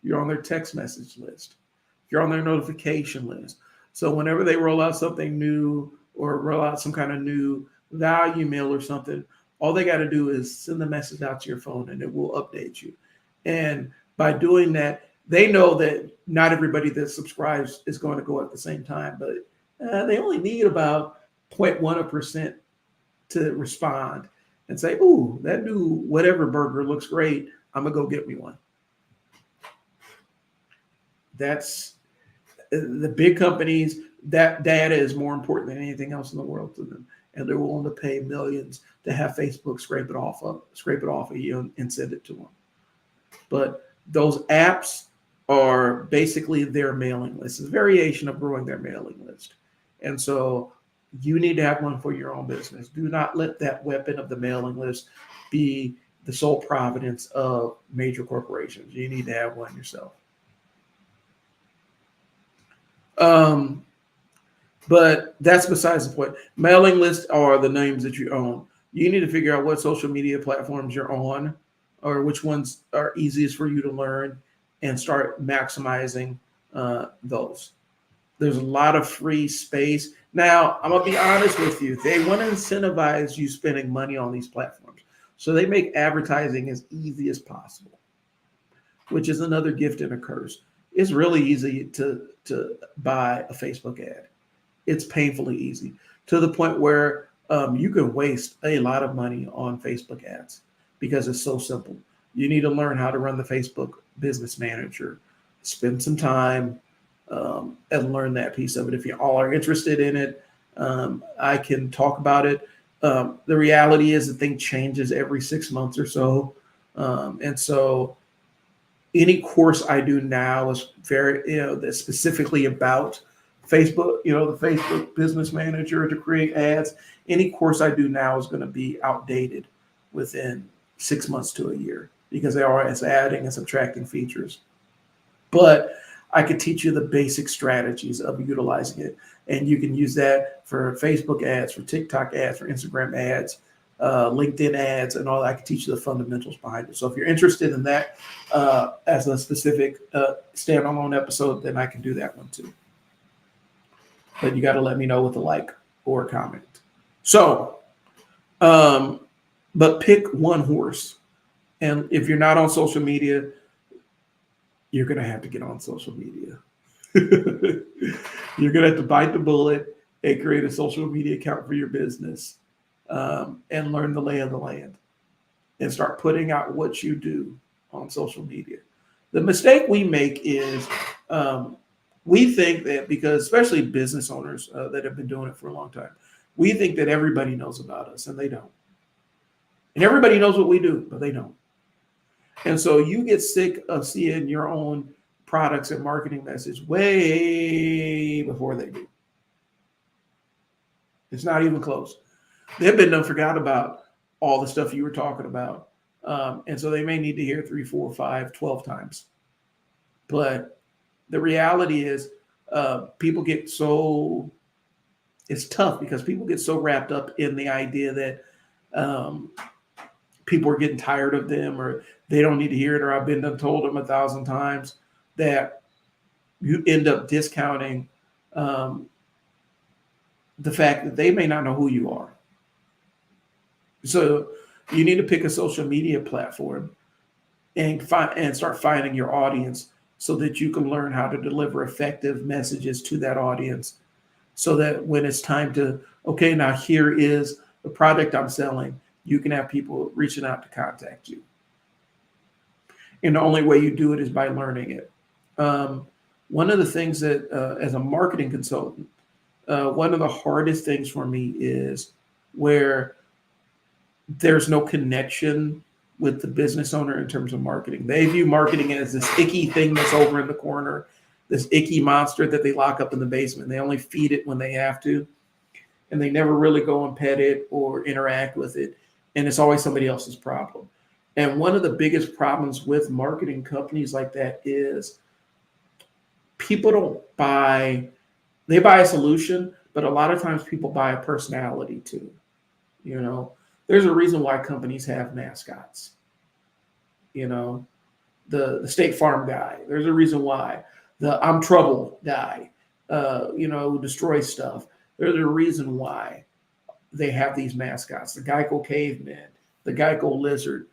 You're on their text message list. You're on their notification list. So whenever they roll out something new or roll out some kind of new value mail or something, all they got to do is send the message out to your phone and it will update you. And by doing that, they know that not everybody that subscribes is going to go at the same time, but they only need about 0.1% to respond and say, ooh, that new whatever burger looks great. I'm going to go get me one. That's the big companies. That data is more important than anything else in the world to them, and they're willing to pay millions to have Facebook scrape it off of you and send it to them. But those apps are basically their mailing list. It's a variation of growing their mailing list. And so you need to have one for your own business. Do not let that weapon of the mailing list be the sole providence of major corporations. You need to have one yourself. But that's besides the point. Mailing lists are the names that you own. You need to figure out what social media platforms you're on or which ones are easiest for you to learn and start maximizing those. There's a lot of free space. Now, I'm going to be honest with you. They want to incentivize you spending money on these platforms. So they make advertising as easy as possible, which is another gift and a curse. It's really easy to buy a Facebook ad. It's painfully easy to the point where you can waste a lot of money on Facebook ads because it's so simple. You need to learn how to run the Facebook Business Manager, spend some time and learn that piece of it. If you all are interested in it, I can talk about it. The reality is the thing changes every 6 months or so. And so any course I do now is very, that's specifically about Facebook, the Facebook Business Manager to create ads. Any course I do now is going to be outdated within 6 months to a year because they are adding and subtracting features. But I could teach you the basic strategies of utilizing it. And you can use that for Facebook ads, for TikTok ads, for Instagram ads, LinkedIn ads, and all that. I can teach you the fundamentals behind it. So if you're interested in that as a specific standalone episode, then I can do that one too. But you got to let me know with a like or a comment. So, but pick one horse. And if you're not on social media, you're going to have to get on social media. You're going to have to bite the bullet and create a social media account for your business and learn the lay of the land and start putting out what you do on social media. The mistake we make is we think that because, especially business owners that have been doing it for a long time, we think that everybody knows about us, and they don't. And everybody knows what we do, but they don't. And so you get sick of seeing your own products and marketing message way before they do. It's not even close. They've been done forgot about all the stuff you were talking about. And so they may need to hear 3, 4, 5, 12 times. But the reality is people get so, it's tough because people get so wrapped up in the idea that people are getting tired of them or they don't need to hear it or I've been told them 1,000 times that you end up discounting the fact that they may not know who you are. So you need to pick a social media platform and start finding your audience so that you can learn how to deliver effective messages to that audience so that when it's time to, okay, now here is the product I'm selling, you can have people reaching out to contact you. And the only way you do it is by learning it. One of the things that, as a marketing consultant, one of the hardest things for me is where there's no connection with the business owner in terms of marketing. They view marketing as this icky thing that's over in the corner, this icky monster that they lock up in the basement. They only feed it when they have to, and they never really go and pet it or interact with it. And it's always somebody else's problem. And one of the biggest problems with marketing companies like that is people don't buy, they buy a solution, but a lot of times people buy a personality too. There's a reason why companies have mascots. The State Farm guy. There's a reason why the I'm Trouble guy, who destroys stuff. There's a reason why they have these mascots. The Geico Caveman, the Geico Lizard.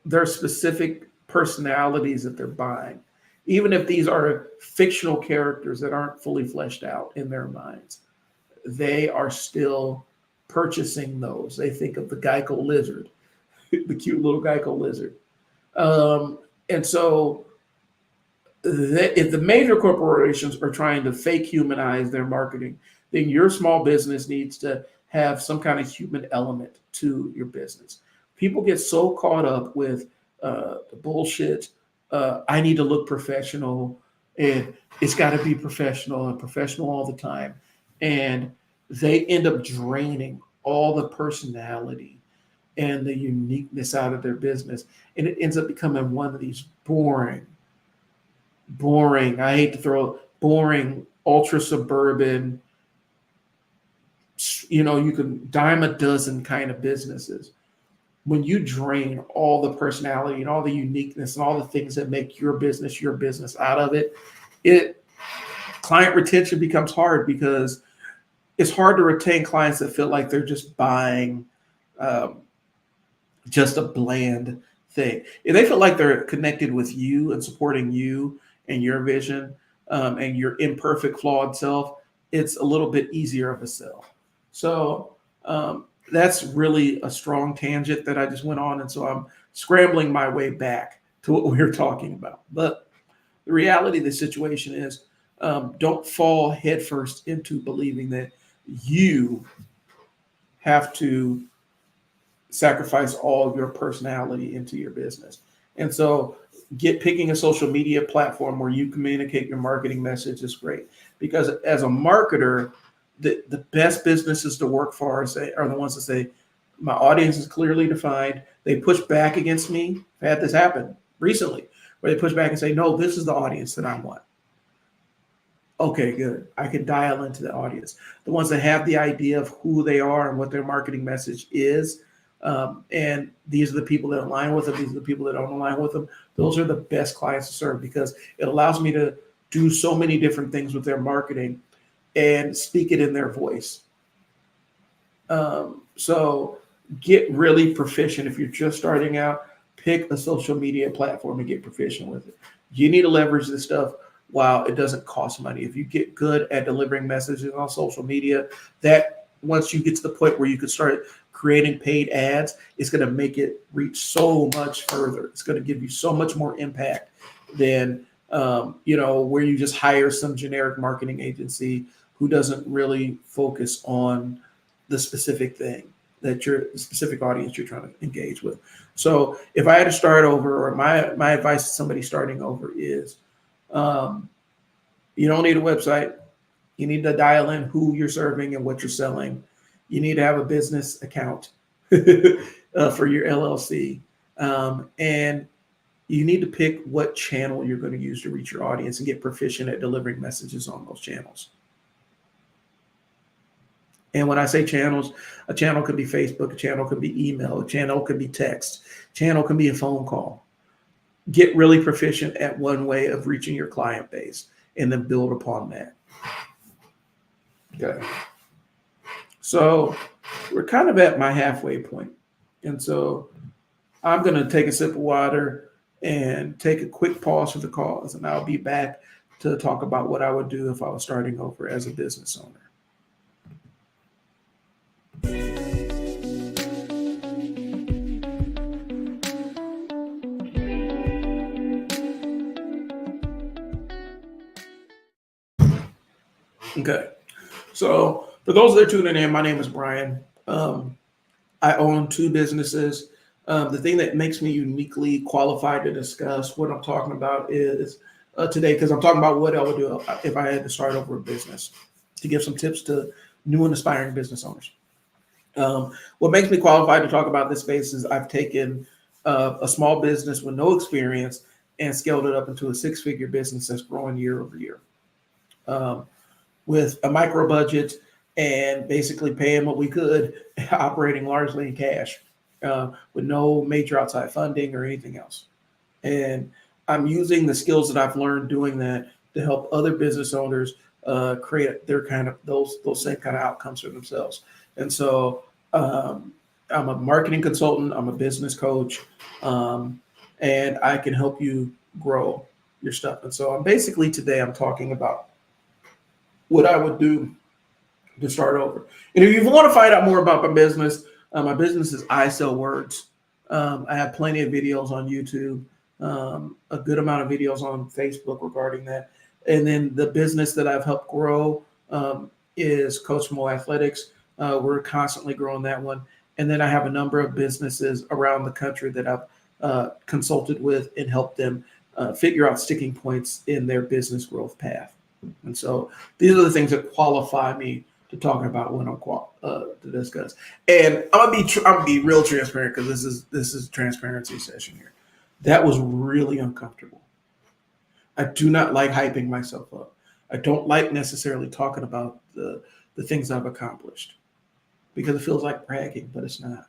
There are specific personalities that they're buying, even if these are fictional characters that aren't fully fleshed out in their minds. They are still purchasing those. They think of the Geico Lizard, the cute little Geico Lizard. And so if the major corporations are trying to fake humanize their marketing, then your small business needs to have some kind of human element to your business. People get so caught up with the bullshit. I need to look professional, and it's got to be professional and professional all the time. And they end up draining all the personality and the uniqueness out of their business. And it ends up becoming one of these boring, I hate to throw boring, ultra suburban, you can dime a dozen kind of businesses. When you drain all the personality and all the uniqueness and all the things that make your business out of it, it client retention becomes hard because it's hard to retain clients that feel like they're just buying um, just a bland thing. If they feel like they're connected with you and supporting you and your vision and your imperfect, flawed self, it's a little bit easier of a sell. So that's really a strong tangent that I just went on. And so I'm scrambling my way back to what we were talking about. But the reality of the situation is don't fall headfirst into believing that you have to sacrifice all of your personality into your business. And so picking a social media platform where you communicate your marketing message is great, because as a marketer, the best businesses to work for are the ones that say, my audience is clearly defined. They push back against me. I've had this happen recently where they push back and say, no, this is the audience that I want. Okay, good. I can dial into the audience. The ones that have the idea of who they are and what their marketing message is. And these are the people that align with them. These are the people that don't align with them. Those are the best clients to serve, because it allows me to do so many different things with their marketing and speak it in their voice. So get really proficient. If you're just starting out, pick a social media platform and get proficient with it. You need to leverage this stuff while it doesn't cost money. If you get good at delivering messages on social media, that once you get to the point where you can start creating paid ads, it's going to make it reach so much further. It's going to give you so much more impact than where you just hire some generic marketing agency who doesn't really focus on the specific thing the specific audience you're trying to engage with. So if I had to start over, or my advice to somebody starting over is, you don't need a website. You need to dial in who you're serving and what you're selling. You need to have a business account for your LLC. And you need to pick what channel you're going to use to reach your audience and get proficient at delivering messages on those channels. And when I say channels, a channel could be Facebook, a channel could be email, a channel could be text, channel can be a phone call. Get really proficient at one way of reaching your client base and then build upon that. Okay. So we're kind of at my halfway point. And so I'm going to take a sip of water and take a quick pause for the cause, and I'll be back to talk about what I would do if I was starting over as a business owner. Okay. So for those that are tuning in, my name is Brian. I own two businesses. The thing that makes me uniquely qualified to discuss what I'm talking about is today, because I'm talking about what I would do if I had to start over a business, to give some tips to new and aspiring business owners. What makes me qualified to talk about this space is I've taken a small business with no experience and scaled it up into a six-figure business that's growing year over year. With a micro budget and basically paying what we could, operating largely in cash, with no major outside funding or anything else. And I'm using the skills that I've learned doing that to help other business owners create their kind of those same kind of outcomes for themselves. And so I'm a marketing consultant, I'm a business coach, and I can help you grow your stuff. And so today I'm talking about what I would do to start over. And if you want to find out more about my business is I Sell Words. I have plenty of videos on YouTube. a good amount of videos on Facebook regarding that. And then the business that I've helped grow is Coach Mo Athletics. We're constantly growing that one. And then I have a number of businesses around the country that I've consulted with and helped them figure out sticking points in their business growth path. And so these are the things that qualify me to talk about when I'm to discuss. And I'm gonna be real transparent because this is a transparency session here. That was really uncomfortable. I do not like hyping myself up. I don't like necessarily talking about the things I've accomplished because it feels like bragging, but it's not.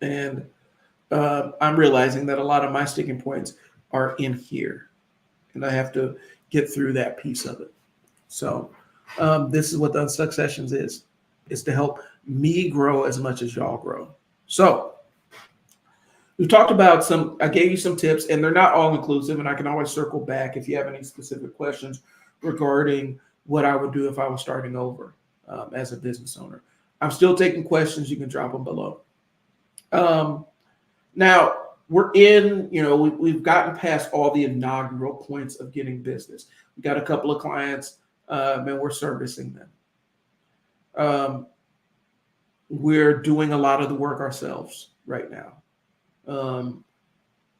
And I'm realizing that a lot of my sticking points are in here, and I have to get through that piece of it. So this is what the Unstuck Sessions is to help me grow as much as y'all grow. So we've talked about I gave you some tips, and they're not all inclusive, and I can always circle back if you have any specific questions regarding what I would do if I was starting over as a business owner. I'm still taking questions. You can drop them below. Now we're we've gotten past all the inaugural points of getting business. We got a couple of clients, and we're servicing them. We're doing a lot of the work ourselves right now.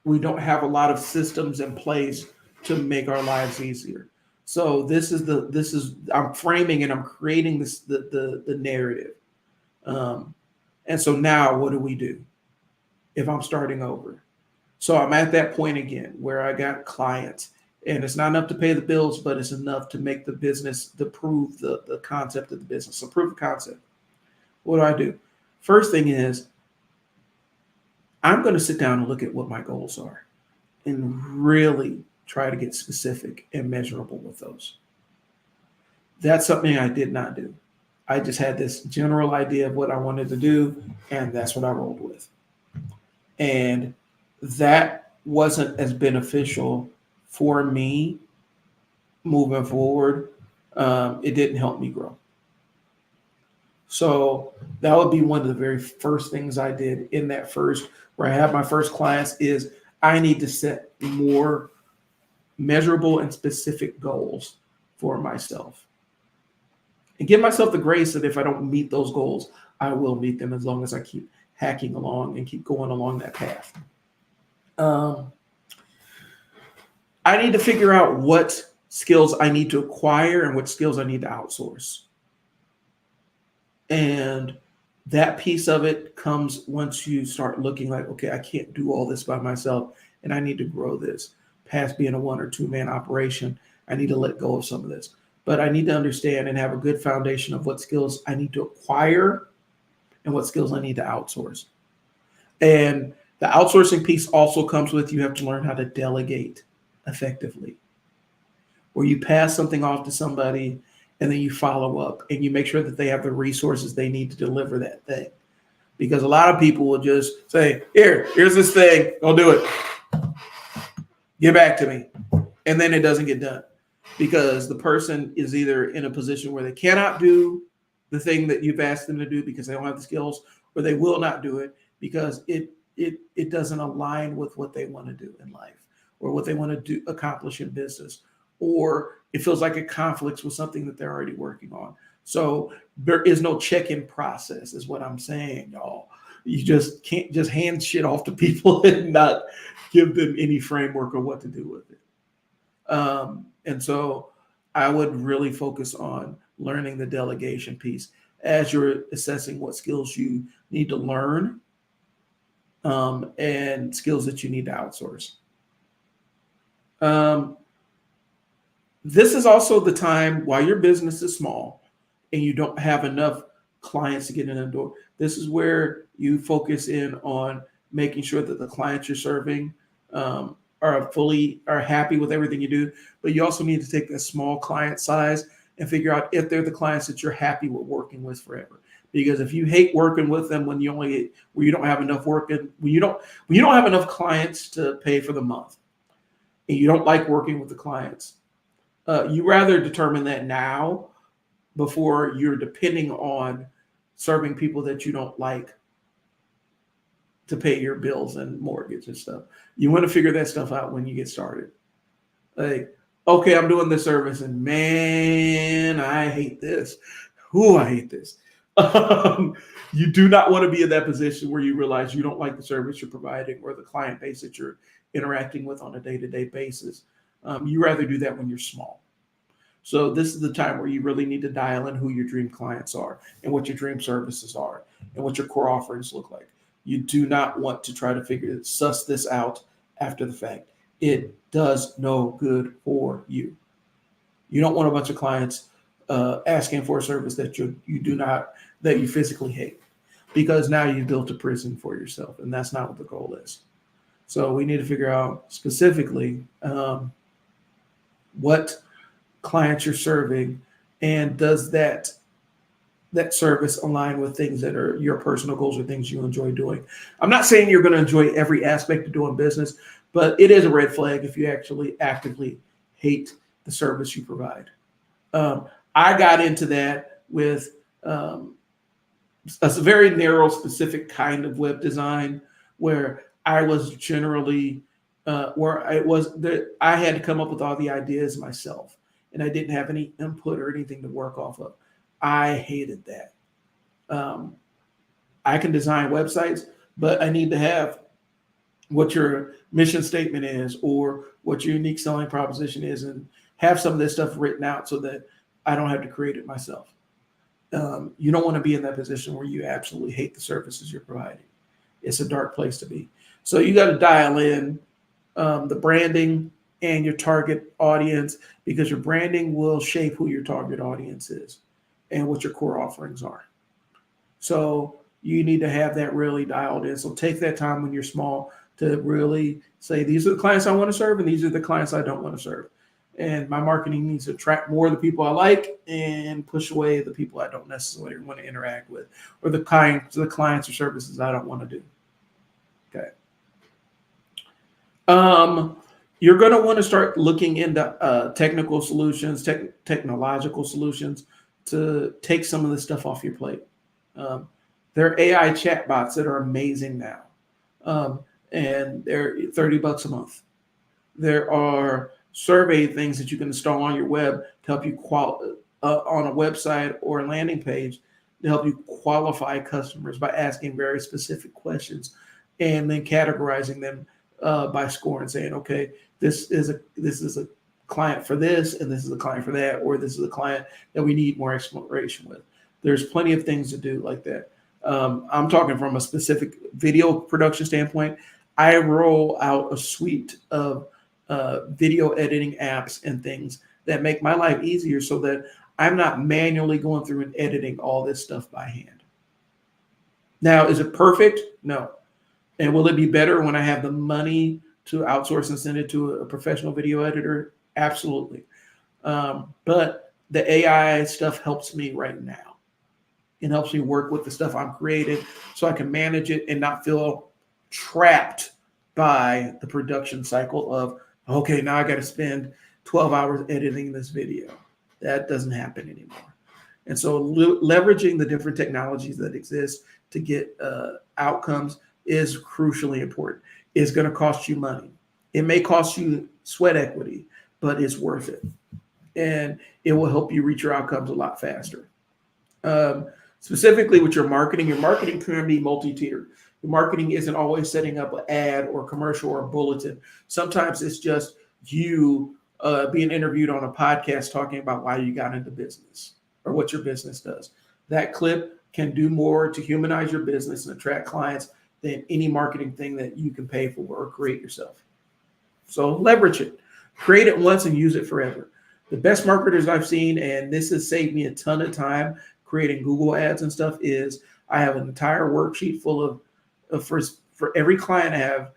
We don't have a lot of systems in place to make our lives easier. So this is I'm framing and I'm creating the narrative. And so now what do we do if I'm starting over? So I'm at that point again where I got clients and it's not enough to pay the bills, but it's enough to make the business, to prove the concept of the business. So proof of concept. What do? First thing is I'm going to sit down and look at what my goals are and really try to get specific and measurable with those. That's something I did not do. I just had this general idea of what I wanted to do, and that's what I rolled with. And that wasn't as beneficial for me moving forward. It didn't help me grow. So that would be one of the very first things I did in that first, where I have my first clients, is I need to set more measurable and specific goals for myself. And give myself the grace that if I don't meet those goals, I will meet them as long as I keep hacking along and keep going along that path. I need to figure out what skills I need to acquire and what skills I need to outsource. And that piece of it comes once you start looking like, okay, I can't do all this by myself and I need to grow this past being a 1 or 2 man operation. I need to let go of some of this, but I need to understand and have a good foundation of what skills I need to acquire and what skills I need to outsource. And the outsourcing piece also comes with, you have to learn how to delegate effectively, where you pass something off to somebody and then you follow up and you make sure that they have the resources they need to deliver that thing. Because a lot of people will just say, here's this thing, go do it. Get back to me. And then it doesn't get done because the person is either in a position where they cannot do the thing that you've asked them to do because they don't have the skills, or they will not do it because it doesn't align with what they want to do in life or what they want to accomplish in business, or it feels like it conflicts with something that they're already working on. So there is no check-in process is what I'm saying, y'all. You just can't just hand shit off to people and not give them any framework of what to do with it. And so I would really focus on learning the delegation piece as you're assessing what skills you need to learn and skills that you need to outsource. This is also the time while your business is small and you don't have enough clients to get in the door. This is where you focus in on making sure that the clients you're serving are happy with everything you do. But you also need to take a small client size and figure out if they're the clients that you're happy with working with forever. Because if you hate working with them when you don't have enough work and when you don't have enough clients to pay for the month, and you don't like working with the clients, you rather determine that now before you're depending on serving people that you don't like to pay your bills and mortgage and stuff. You want to figure that stuff out when you get started. Like, okay, I'm doing this service and man, I hate this. Ooh, I hate this. You do not want to be in that position where you realize you don't like the service you're providing or the client base that you're interacting with on a day-to-day basis. You rather do that when you're small. So this is the time where you really need to dial in who your dream clients are and what your dream services are and what your core offerings look like. You do not want to try to suss this out after the fact. It does no good for you. You don't want a bunch of clients asking for a service that that you physically hate, because now you've built a prison for yourself, and that's not what the goal is. So we need to figure out specifically what clients you're serving, and does that service align with things that are your personal goals or things you enjoy doing. I'm not saying you're going to enjoy every aspect of doing business, but it is a red flag if you actually actively hate the service you provide. I got into that with a very narrow, specific kind of web design where I was generally I had to come up with all the ideas myself, and I didn't have any input or anything to work off of. I hated that. I can design websites, but I need to have what your mission statement is or what your unique selling proposition is, and have some of this stuff written out so that I don't have to create it myself. You don't want to be in that position where you absolutely hate the services you're providing. It's a dark place to be. So you got to dial in the branding and your target audience, because your branding will shape who your target audience is and what your core offerings are. So you need to have that really dialed in. So take that time when you're small to really say, these are the clients I want to serve and these are the clients I don't want to serve. And my marketing needs to attract more of the people I like and push away the people I don't necessarily want to interact with, or the clients or services I don't want to do. Okay. You're going to want to start looking into technical solutions, technological solutions to take some of this stuff off your plate. There are AI chatbots that are amazing now, and they're $30 a month. There are survey things that you can install on your web to help you on a website or a landing page to help you qualify customers by asking very specific questions and then categorizing them by score and saying, okay, this is a client for this, and this is a client for that, or this is a client that we need more exploration with. There's plenty of things to do like that. I'm talking from a specific video production standpoint. I roll out a suite of video editing apps and things that make my life easier so that I'm not manually going through and editing all this stuff by hand. Now, is it perfect? No. And will it be better when I have the money to outsource and send it to a professional video editor? Absolutely. But the AI stuff helps me right now. It helps me work with the stuff I'm creating so I can manage it and not feel trapped by the production cycle of, okay, now I got to spend 12 hours editing this video. That doesn't happen anymore. And so leveraging the different technologies that exist to get outcomes is crucially important. It's going to cost you money. It may cost you sweat equity, but it's worth it. And it will help you reach your outcomes a lot faster. Specifically with your marketing can be multi-tiered. Your marketing isn't always setting up an ad or commercial or a bulletin. Sometimes it's just you being interviewed on a podcast talking about why you got into business or what your business does. That clip can do more to humanize your business and attract clients than any marketing thing that you can pay for or create yourself. So leverage it. Create it once and use it forever. The best marketers I've seen, and this has saved me a ton of time creating Google ads and stuff, is I have an entire worksheet full of for every client, I have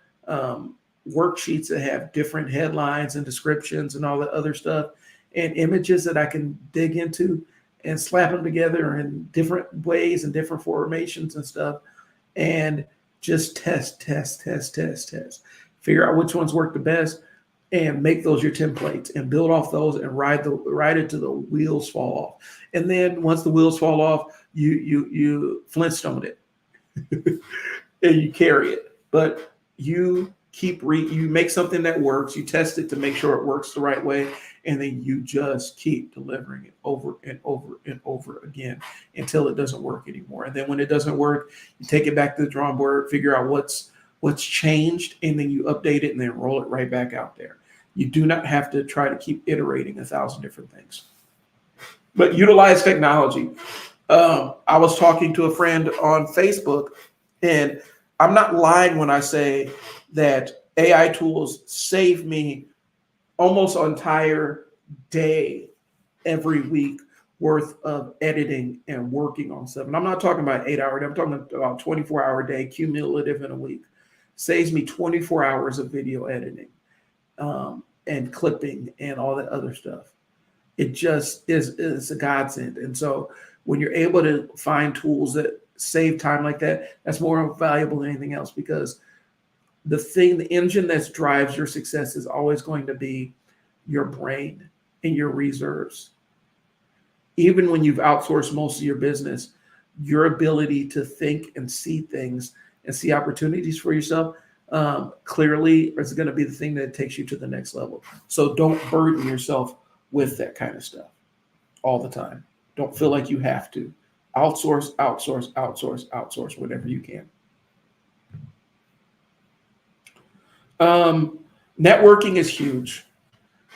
worksheets that have different headlines and descriptions and all that other stuff, and images that I can dig into and slap them together in different ways and different formations and stuff, and just test. Figure out which ones work the best and make those your templates and build off those and ride it till the wheels fall off. And then once the wheels fall off, you Flintstone it. and you carry it. But you you make something that works, you test it to make sure it works the right way, and then you just keep delivering it over and over and over again until it doesn't work anymore. And then when it doesn't work, you take it back to the drawing board, figure out what's changed, and then you update it and then roll it right back out there. You do not have to try to keep iterating 1,000 different things. But utilize technology. I was talking to a friend on Facebook, and I'm not lying when I say that AI tools save me almost an entire day every week worth of editing and working on stuff. And I'm not talking about 8 hour day, I'm talking about 24-hour day cumulative in a week. Saves me 24 hours of video editing and clipping and all that other stuff. It just is a godsend. And so when you're able to find tools that save time like that, that's more valuable than anything else, because the engine that drives your success is always going to be your brain and your reserves. Even when you've outsourced most of your business, your ability to think and see things and see opportunities for yourself clearly is going to be the thing that takes you to the next level. So don't burden yourself with that kind of stuff all the time. Don't feel like you have to. Outsource, outsource, outsource, outsource, whatever you can. Networking is huge.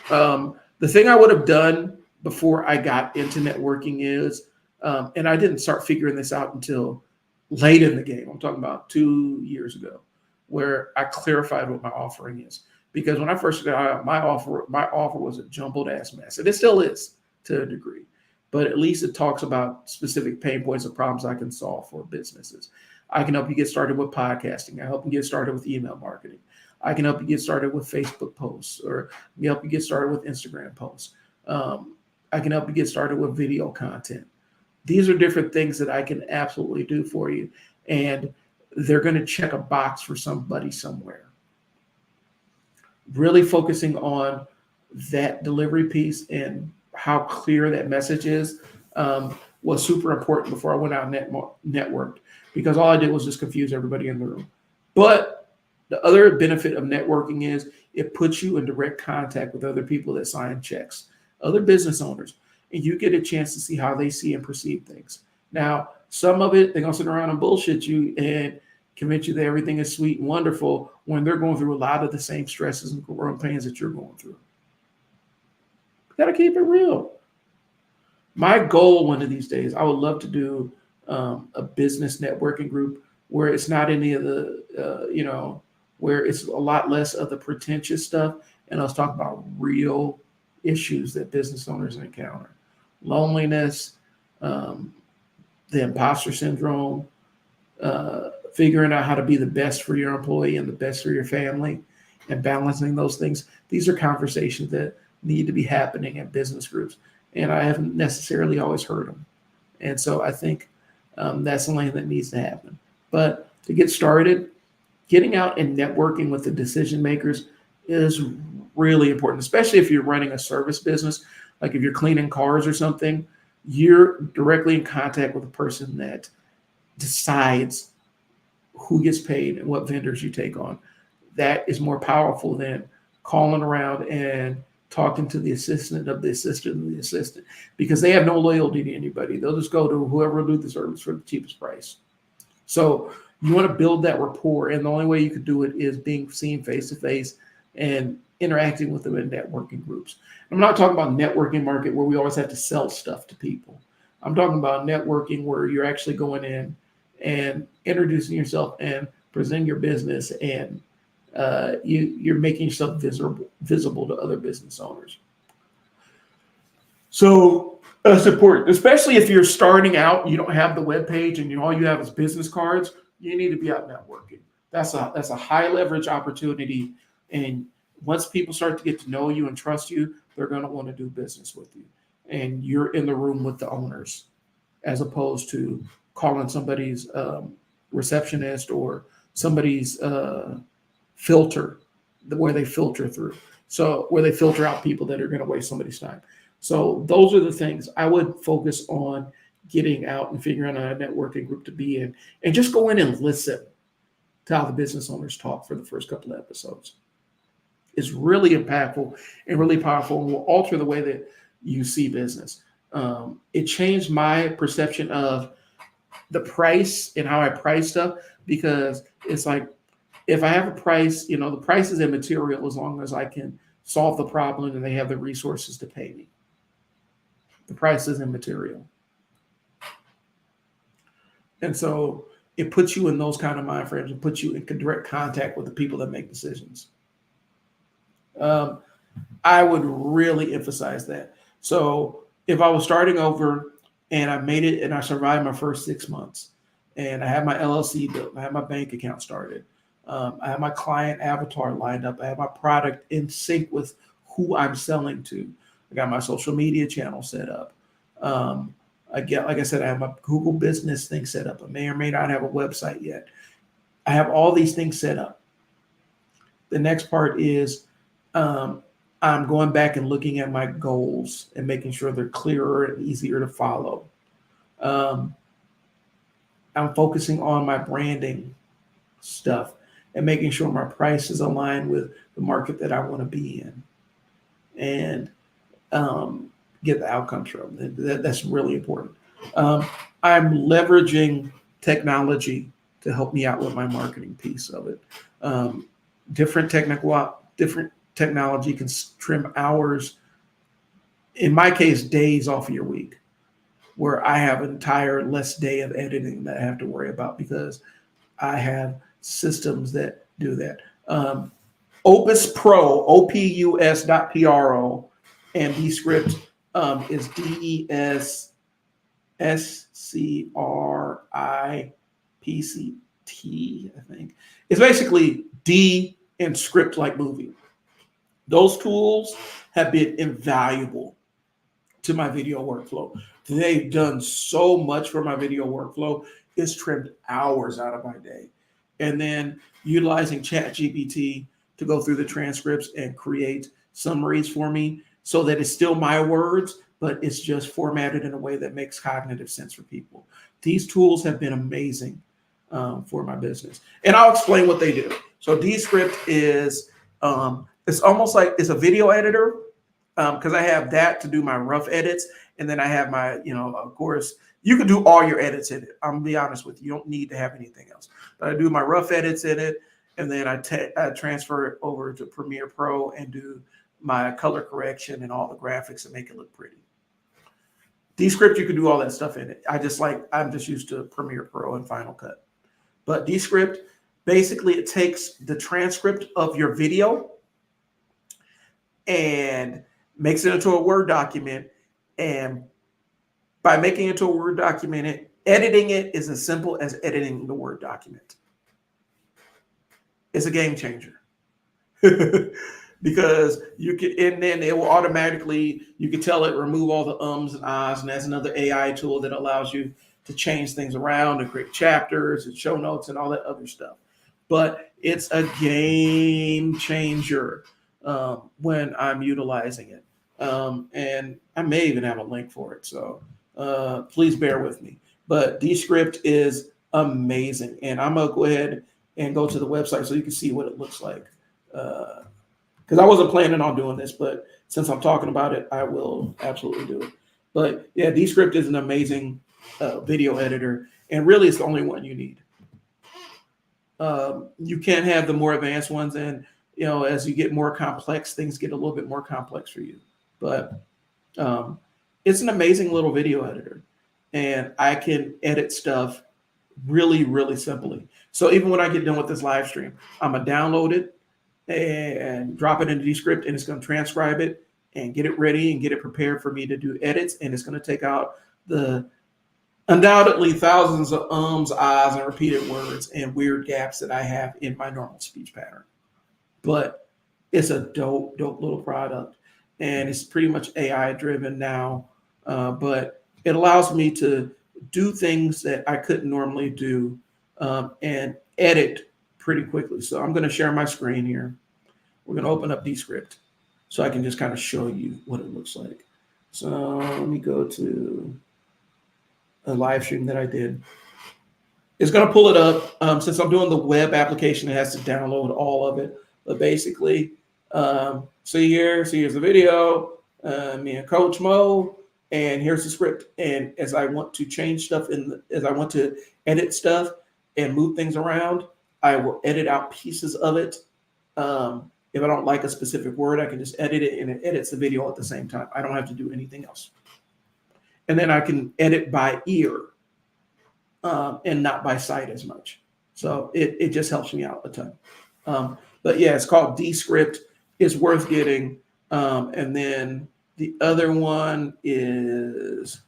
The thing I would have done before I got into networking is, and I didn't start figuring this out until late in the game. I'm talking about 2 years ago, where I clarified what my offering is. Because when I first got out, my offer was a jumbled ass mess, and it still is to a degree. But at least it talks about specific pain points and problems I can solve for businesses. I can help you get started with podcasting. I help you get started with email marketing. I can help you get started with Facebook posts, or help you get started with Instagram posts. I can help you get started with video content. These are different things that I can absolutely do for you. And they're going to check a box for somebody somewhere. Really focusing on that delivery piece and how clear that message is was super important before I went out and networked, because all I did was just confuse everybody in the room. But the other benefit of networking is it puts you in direct contact with other people that sign checks, other business owners, and you get a chance to see how they see and perceive things. Now, some of it, they're going to sit around and bullshit you and convince you that everything is sweet and wonderful when they're going through a lot of the same stresses and growing pains that you're going through. Got to keep it real. My goal one of these days, I would love to do a business networking group where it's not any of the, where it's a lot less of the pretentious stuff. And I was talking about real issues that business owners encounter. Loneliness, the imposter syndrome, figuring out how to be the best for your employee and the best for your family, and balancing those things. These are conversations that need to be happening at business groups, and I haven't necessarily always heard them. And so I think that's something that needs to happen. But to get started, getting out and networking with the decision makers is really important, especially if you're running a service business. Like if you're cleaning cars or something, you're directly in contact with a person that decides who gets paid and what vendors you take on. That is more powerful than calling around and talking to the assistant of the assistant of the assistant, because they have no loyalty to anybody. They'll just go to whoever will do the service for the cheapest price. So you want to build that rapport, and the only way you can do it is being seen face to face and interacting with them in networking groups. I'm not talking about networking market where we always have to sell stuff to people. I'm talking about networking where you're actually going in and introducing yourself and presenting your business, and you're making yourself visible to other business owners. So that's important, especially if you're starting out, you don't have the web page, and all you have is business cards. You need to be out networking. That's a high leverage opportunity, and once people start to get to know you and trust you, they're going to want to do business with you, and you're in the room with the owners, as opposed to calling somebody's receptionist or somebody's filter, where they filter through. So where they filter out people that are going to waste somebody's time. So those are the things I would focus on, getting out and figuring out a networking group to be in, and just go in and listen. to how the business owners talk for the first couple of episodes. It's really impactful and really powerful and will alter the way that you see business. It changed my perception of the price and how I price stuff, because it's like, if I have a price, the price is immaterial as long as I can solve the problem and they have the resources to pay me. The price is immaterial. And so it puts you in those kind of mind frames and puts you in direct contact with the people that make decisions. I would really emphasize that. So if I was starting over and I made it and I survived my first 6 months and I had my LLC built, I had my bank account started, I have my client avatar lined up, I have my product in sync with who I'm selling to, I got my social media channel set up. Like I said, I have my Google business thing set up. I may or may not have a website yet. I have all these things set up. The next part is I'm going back and looking at my goals and making sure they're clearer and easier to follow. I'm focusing on my branding stuff and making sure my price is aligned with the market that I want to be in, and get the outcomes from. That's really important. I'm leveraging technology to help me out with my marketing piece of it. Different technology can trim hours, in my case, days off of your week, where I have an entire less day of editing that I have to worry about because I have systems that do that. Opus Pro, opus.pro, and Descript is DESCRIPCT, I think. It's basically D and script like movie. Those tools have been invaluable to my video workflow. They've done so much for my video workflow. It's trimmed hours out of my day. And then utilizing ChatGPT to go through the transcripts and create summaries for me so that it's still my words, but it's just formatted in a way that makes cognitive sense for people. These tools have been amazing for my business. And I'll explain what they do. So Descript is, it's almost like it's a video editor, because I have that to do my rough edits. And then I have my, of course, you can do all your edits in it. I'm gonna be honest with you. You don't need to have anything else. But I do my rough edits in it. And then I transfer it over to Premiere Pro and do my color correction and all the graphics and make it look pretty. Descript, you can do all that stuff in it. I'm just used to Premiere Pro and Final Cut. But Descript, basically it takes the transcript of your video and makes it into a Word document. And by making it into a Word document, editing it is as simple as editing the Word document. It's a game changer. Because you can, and then it will automatically, you can tell it remove all the ums and ahs, and that's another AI tool that allows you to change things around and create chapters and show notes and all that other stuff. But it's a game changer when I'm utilizing it. And I may even have a link for it, so please bear with me. But Descript is amazing, and I'm gonna go ahead and go to the website so you can see what it looks like. Because I wasn't planning on doing this, but since I'm talking about it, I will absolutely do it. But yeah, Descript is an amazing video editor, and really it's the only one you need. You can have the more advanced ones, and as you get more complex, things get a little bit more complex for you. But it's an amazing little video editor, and I can edit stuff really, really simply. So even when I get done with this live stream, I'm gonna download it and drop it into Descript, and it's gonna transcribe it and get it ready and get it prepared for me to do edits, and it's gonna take out the undoubtedly thousands of ums, ahs, and repeated words and weird gaps that I have in my normal speech pattern. But it's a dope little product, and it's pretty much AI driven now. But it allows me to do things that I couldn't normally do and edit pretty quickly. So I'm going to share my screen here. We're going to open up Descript so I can just kind of show you what it looks like. So let me go to a live stream that I did. It's going to pull it up. Since I'm doing the web application, it has to download all of it. But basically, see here, see here's the video, me and Coach Mo, and here's the script. And as I want to change stuff as I want to edit stuff and move things around, I will edit out pieces of it. If I don't like a specific word, I can just edit it, and it edits the video at the same time. I don't have to do anything else. And then I can edit by ear and not by sight as much. So it just helps me out a ton. But yeah, it's called Descript. It's worth getting. And then the other one is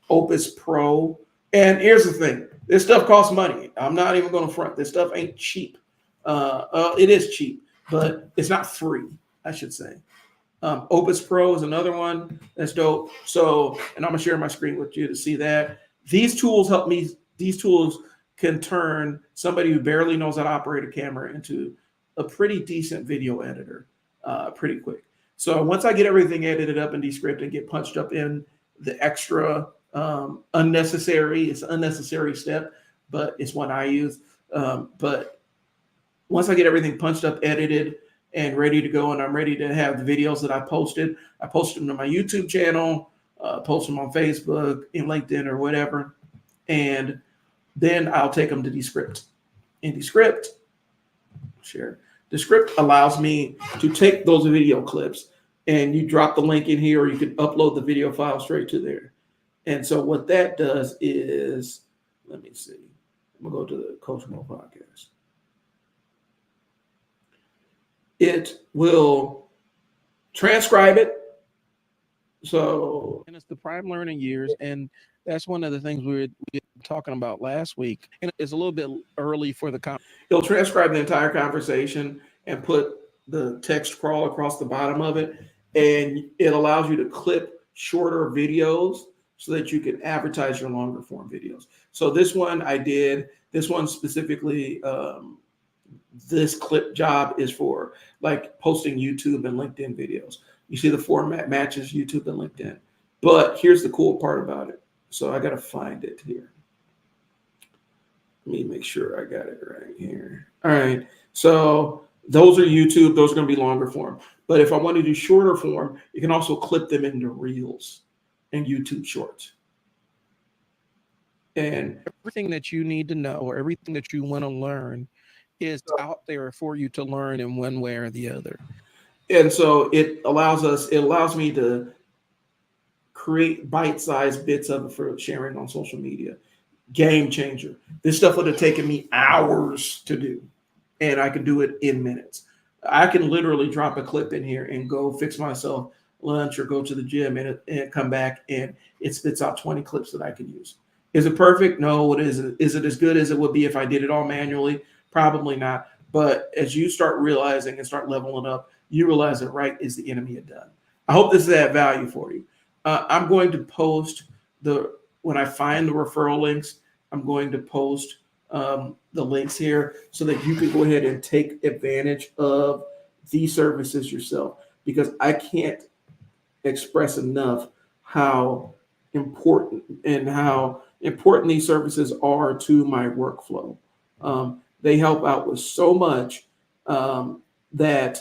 Opus Pro. And here's the thing. This stuff costs money. I'm not even going to front. This stuff ain't cheap. It is cheap, but it's not free, I should say. Opus Pro is another one that's dope. So, and I'm gonna share my screen with you to see that. These tools help me. These tools can turn somebody who barely knows how to operate a camera into a pretty decent video editor pretty quick. So once I get everything edited up in Descript and get punched up in the extra unnecessary step, but it's one I use. But once I get everything punched up, edited, and ready to go, and I'm ready to have the videos that I post them to my YouTube channel, post them on Facebook, in LinkedIn, or whatever, and then I'll take them to Descript. In Descript, share. Descript allows me to take those video clips, and you drop the link in here, or you can upload the video file straight to there. And so what that does is, let me see. I'm gonna go to the Coach Mo podcast. It will transcribe it. So, and it's the prime learning years, and that's one of the things we were talking about last week. And it's a little bit early for the conversation. It'll transcribe the entire conversation and put the text crawl across the bottom of it, and it allows you to clip shorter videos so that you can advertise your longer form videos. So this one I did. This one specifically. This clip job is for like posting YouTube and LinkedIn videos. You see the format matches YouTube and LinkedIn. But here's the cool part about it. So I got to find it here. Let me make sure I got it right here. All right. So those are YouTube. Those are going to be longer form. But if I want to do shorter form, you can also clip them into Reels and YouTube Shorts. And everything that you need to know, or everything that you want to learn, is out there for you to learn in one way or the other. And so it allows me to create bite-sized bits of it for sharing on social media. Game changer. This stuff would have taken me hours to do, and I can do it in minutes. I can literally drop a clip in here and go fix myself lunch or go to the gym and come back, and it spits out 20 clips that I can use. Is it perfect? No, it isn't. Is it as good as it would be if I did it all manually? Probably not. But as you start realizing and start leveling up, you realize that right is the enemy of done. I hope this is that value for you. I'm going to post when I find the referral links, I'm going to post the links here so that you can go ahead and take advantage of these services yourself, because I can't express enough how important these services are to my workflow. They help out with so much that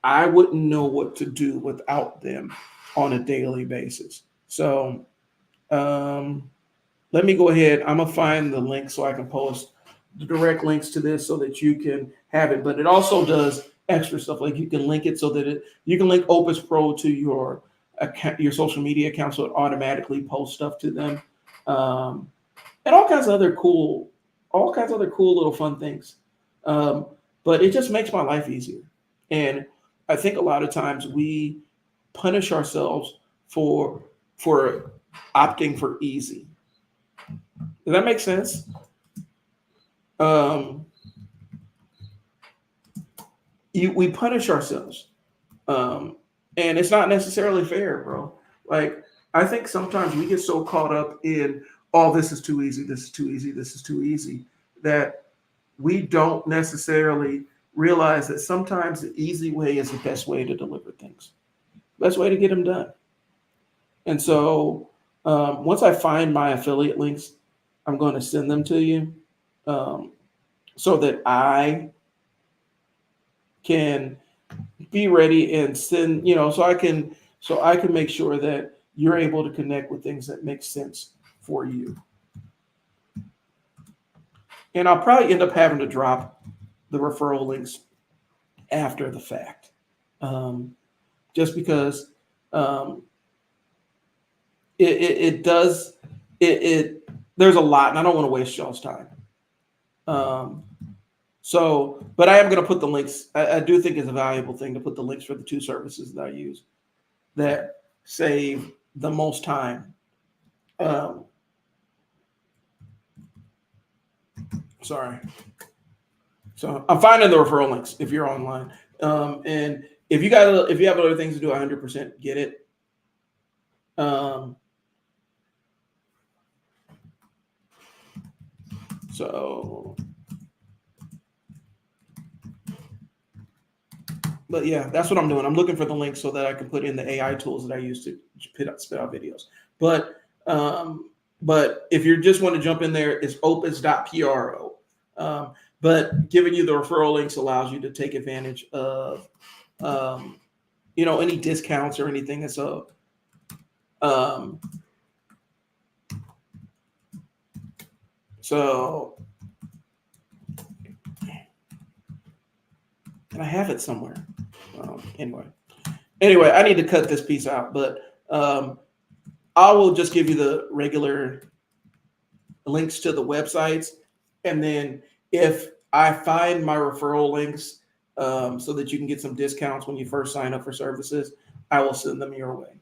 I wouldn't know what to do without them on a daily basis. So let me go ahead. I'm going to find the link so I can post the direct links to this so that you can have it. But it also does extra stuff. Like you can link it so that you can link Opus Pro to your social media account so it automatically posts stuff to them. And all kinds of other cool little fun things. But it just makes my life easier. And I think a lot of times we punish ourselves for opting for easy. Does that make sense? We punish ourselves. And it's not necessarily fair, bro. Like, I think sometimes we get so caught up in, oh, this is too easy, this is too easy, this is too easy, that we don't necessarily realize that sometimes the easy way is the best way to deliver things, best way to get them done. And so once I find my affiliate links, I'm going to send them to you so that I can be ready and send, so I can make sure that you're able to connect with things that make sense for you. And I'll probably end up having to drop the referral links after the fact, just because um, it does it. There's a lot, and I don't want to waste y'all's time. Um, but I am going to put the links. I do think it's a valuable thing to put the links for the two services that I use that save the most time. Um, sorry. So I'm finding the referral links if you're online. And if you have other things to do, 100% get it. So, but yeah, that's what I'm doing. I'm looking for the links so that I can put in the AI tools that I use to spit out videos. But if you just want to jump in there, it's opus.pro. But giving you the referral links allows you to take advantage of, any discounts or anything. And so, and I have it somewhere. Anyway, I need to cut this piece out, but I will just give you the regular links to the websites. And then if I find my referral links so that you can get some discounts when you first sign up for services, I will send them your way.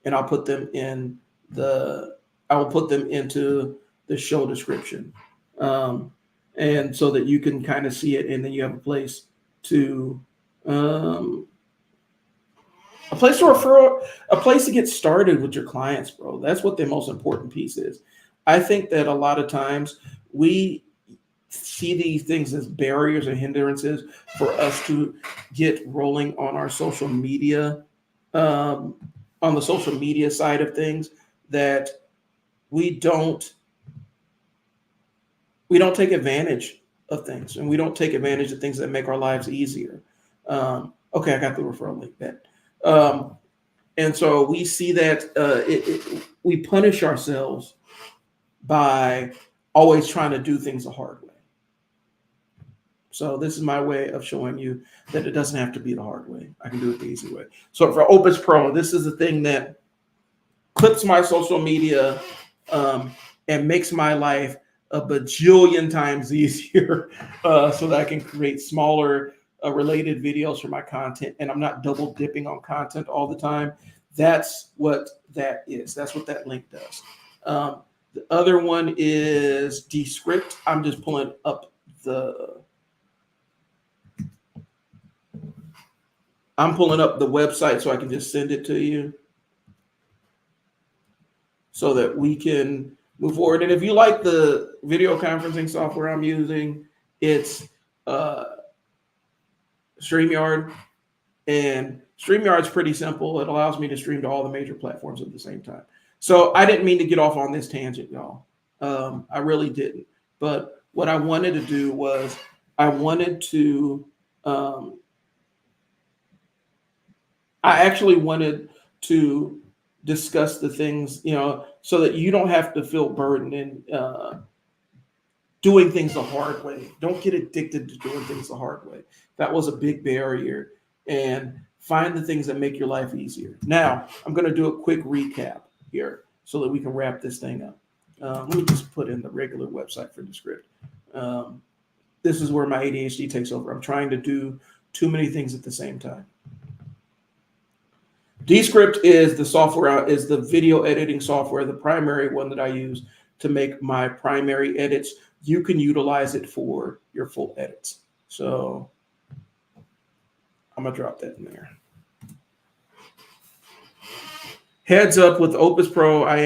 And I'll put them into the show description. And so that you can kind of see it, and then you have a place to refer, a place to get started with your clients, bro. That's what the most important piece is. I think that a lot of times we see these things as barriers or hindrances for us to get rolling on our social media, on the social media side of things, that we don't take advantage of things, and we don't take advantage of things that make our lives easier. Okay, I got the referral link then. And so we see that we punish ourselves by always trying to do things the hard way. So this is my way of showing you that it doesn't have to be the hard way. I can do it the easy way. So for Opus Pro, this is the thing that clips my social media and makes my life a bajillion times easier so that I can create smaller related videos for my content, and I'm not double dipping on content all the time. That's what that is. That's what that link does. The other one is Descript. I'm just pulling up the website so I can just send it to you so that we can move forward. And if you like the video conferencing software I'm using, it's StreamYard. And StreamYard's pretty simple. It allows me to stream to all the major platforms at the same time. So I didn't mean to get off on this tangent, y'all. I really didn't. But what I wanted to do was I actually wanted to discuss the things, so that you don't have to feel burdened in doing things the hard way. Don't get addicted to doing things the hard way. That was a big barrier. And find the things that make your life easier. Now, I'm going to do a quick recap here so that we can wrap this thing up. Let me just put in the regular website for Descript. This is where my ADHD takes over. I'm trying to do too many things at the same time. Descript is the video editing software, the primary one that I use to make my primary edits. You can utilize it for your full edits. So I'm going to drop that in there. Heads up with Opus Pro, I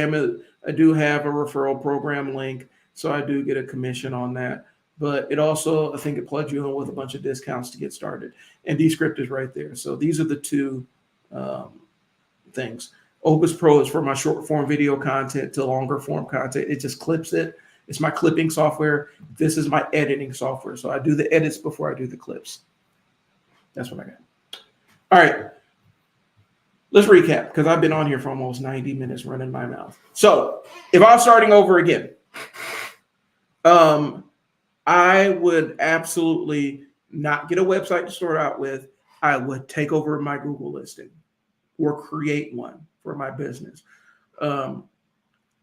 do have a referral program link, so I do get a commission on that. But it also, I think it plugs you in with a bunch of discounts to get started. And Descript is right there. So these are the two things. Opus Pro is for my short form video content to longer form content. It just clips it. It's my clipping software. This is my editing software. So I do the edits before I do the clips. That's what I got. All right. Let's recap, because I've been on here for almost 90 minutes running my mouth. So if I was starting over again, I would absolutely not get a website to start out with. I would take over my Google listing or create one for my business.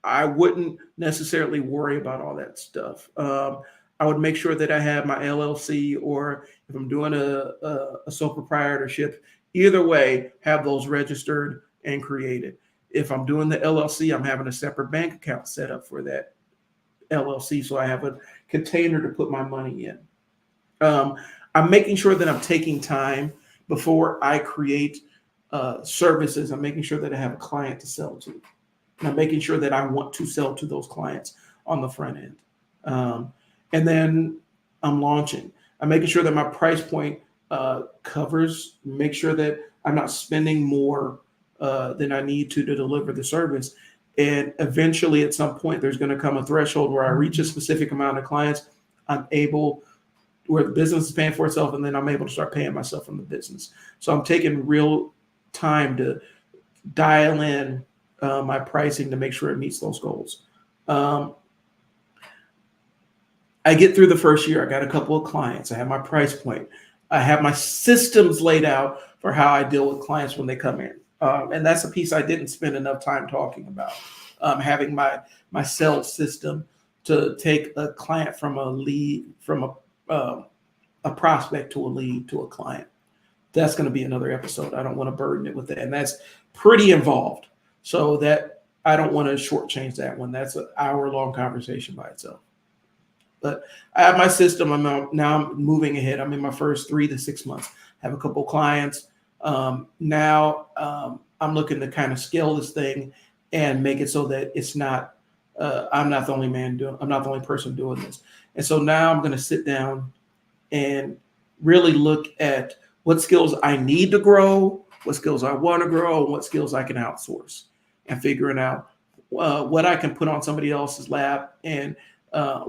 I wouldn't necessarily worry about all that stuff. I would make sure that I have my LLC, or if I'm doing a sole proprietorship, either way, have those registered and created. If I'm doing the LLC, I'm having a separate bank account set up for that LLC, so I have a container to put my money in. I'm making sure that I'm taking time before I create services. I'm making sure that I have a client to sell to. And I'm making sure that I want to sell to those clients on the front end. And then I'm launching. I'm making sure that my price point covers, make sure that I'm not spending more than I need to deliver the service. And eventually, at some point, there's going to come a threshold where I reach a specific amount of clients. I'm able, where the business is paying for itself, and then I'm able to start paying myself from the business. So I'm taking real time to dial in my pricing to make sure it meets those goals. I get through the first year. I got a couple of clients. I have my price point. I have my systems laid out for how I deal with clients when they come in. And that's a piece I didn't spend enough time talking about. Having my sales system to take a client from a lead, from a prospect to a lead to a client. That's going to be another episode. I don't want to burden it with that. And that's pretty involved. So that I don't want to shortchange that one. That's an hour-long conversation by itself. But I have my system. I'm moving ahead. I'm in my first 3 to 6 months. I have a couple clients. Now I'm looking to kind of scale this thing and make it so that it's not, I'm not the only person doing this. And so now I'm going to sit down and really look at what skills I need to grow, what skills I want to grow, and what skills I can outsource, and figuring out what I can put on somebody else's lap, and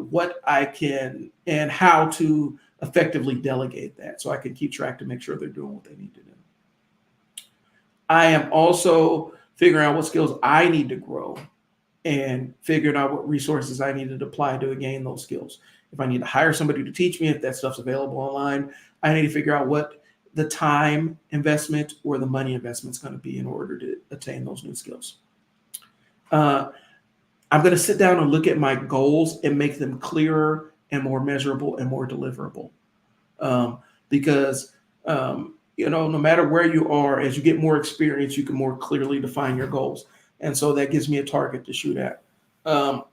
what I can, and how to effectively delegate that so I can keep track to make sure they're doing what they need to do. I am also figuring out what skills I need to grow and figuring out what resources I need to apply to gain those skills. If I need to hire somebody to teach me, if that stuff's available online, I need to figure out what the time investment or the money investment is going to be in order to attain those new skills. I'm going to sit down and look at my goals and make them clearer and more measurable and more deliverable. Because no matter where you are, as you get more experience, you can more clearly define your goals. And so that gives me a target to shoot at. I'm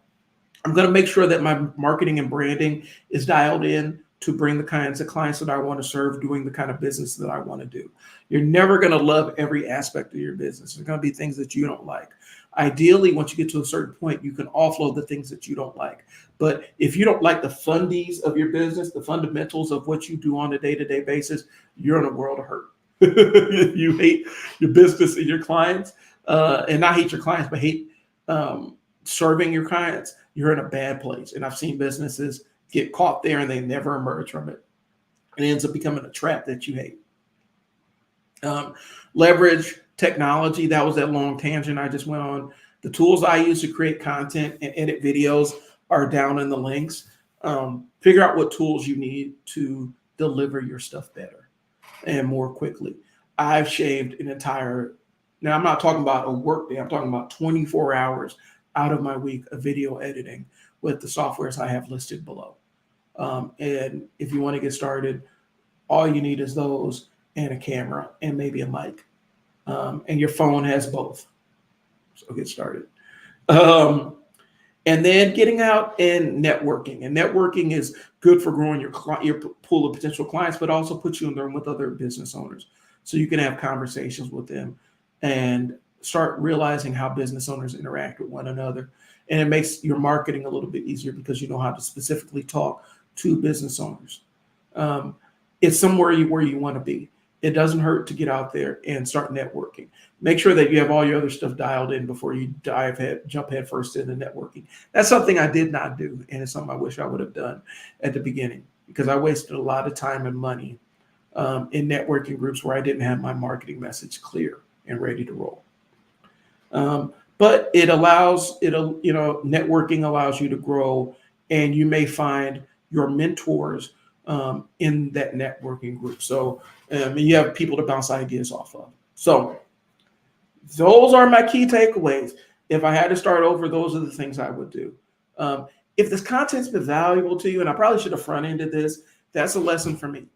going to make sure that my marketing and branding is dialed in to bring the kinds of clients that I want to serve, doing the kind of business that I want to do. You're never going to love every aspect of your business. There's going to be things that you don't like. Ideally, once you get to a certain point, you can offload the things that you don't like. But if you don't like the fundies of your business, the fundamentals of what you do on a day-to-day basis, you're in a world of hurt. You hate your business and your clients, and not hate your clients, but hate serving your clients. You're in a bad place. And I've seen businesses get caught there and they never emerge from it. It ends up becoming a trap that you hate. Leverage technology. That was that long tangent I just went on. The tools I use to create content and edit videos are down in the links. Figure out what tools you need to deliver your stuff better and more quickly. I've shaved now I'm not talking about a work day. I'm talking about 24 hours out of my week of video editing with the softwares I have listed below. And if you want to get started, all you need is those and a camera and maybe a mic. And your phone has both. So get started. And then getting out and networking. And networking is good for growing your pool of potential clients, but also puts you in the room with other business owners. So you can have conversations with them and start realizing how business owners interact with one another. And it makes your marketing a little bit easier because you know how to specifically talk to business owners. It's somewhere where you want to be. it doesn't hurt to get out there and start networking. Make sure that you have all your other stuff dialed in before you jump head first into networking. That's something I did not do, and it's something I wish I would have done at the beginning, because I wasted a lot of time and money in networking groups where I didn't have my marketing message clear and ready to roll. But networking allows you to grow, and you may find your mentors in that networking group. So you have people to bounce ideas off of. So those are my key takeaways. If I had to start over, those are the things I would do. If this content's been valuable to you, and I probably should have front-ended this, that's a lesson for me.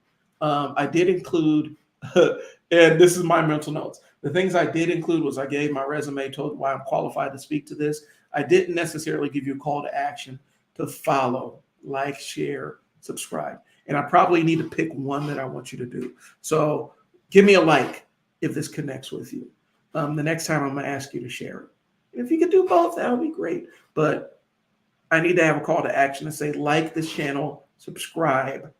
I did include, and this is my mental notes. The things I did include was I gave my resume, told why I'm qualified to speak to this. I didn't necessarily give you a call to action to follow, like, share, subscribe. And I probably need to pick one that I want you to do. So give me a like if this connects with you. The next time I'm going to ask you to share it. If you could do both, that would be great. But I need to have a call to action and say, like this channel, subscribe,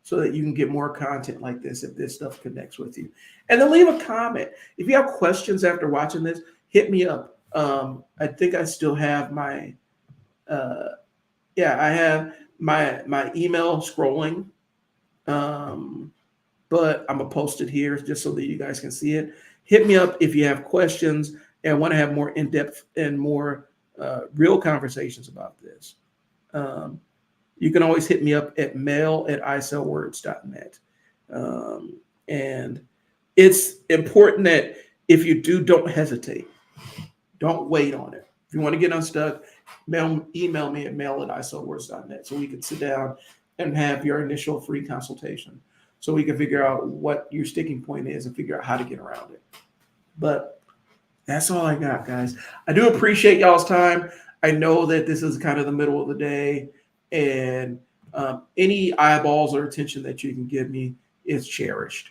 so that you can get more content like this if this stuff connects with you. And then leave a comment. If you have questions after watching this, hit me up. I think I still have my, I have my email scrolling, but I'm going to post it here just so that you guys can see it. Hit me up if you have questions and want to have more in-depth and more real conversations about this. You can always hit me up at mail@isellwords.net. And it's important that if you do, don't hesitate. Don't wait on it. If you want to get unstuck, email me at mail@isellwords.net so we can sit down and have your initial free consultation so we can figure out what your sticking point is and figure out how to get around it. But that's all I got, guys. I do appreciate y'all's time. I know that this is kind of the middle of the day, and any eyeballs or attention that you can give me is cherished.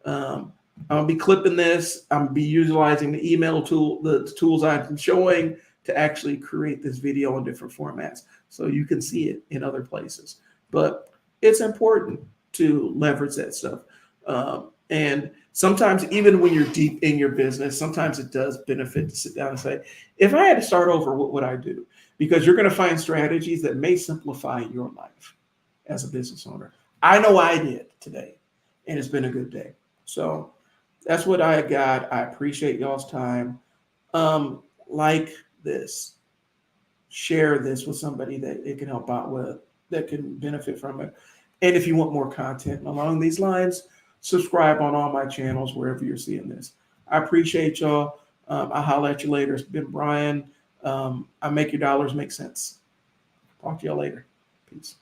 I'm gonna be clipping this. I'm gonna be utilizing the email tool, the tools I've been showing to actually create this video in different formats so you can see it in other places. But it's important to leverage that stuff. And sometimes, even when you're deep in your business, sometimes it does benefit to sit down and say, if I had to start over, what would I do? Because you're going to find strategies that may simplify your life as a business owner. I know I did today, and it's been a good day. So that's what I got. I appreciate y'all's time. Like this, share this with somebody that it can help out with, that can benefit from it. And if you want more content along these lines, subscribe on all my channels wherever you're seeing this. I appreciate y'all. I'll holler at you later. It's been Brian. I make your dollars make sense. Talk to y'all later. Peace.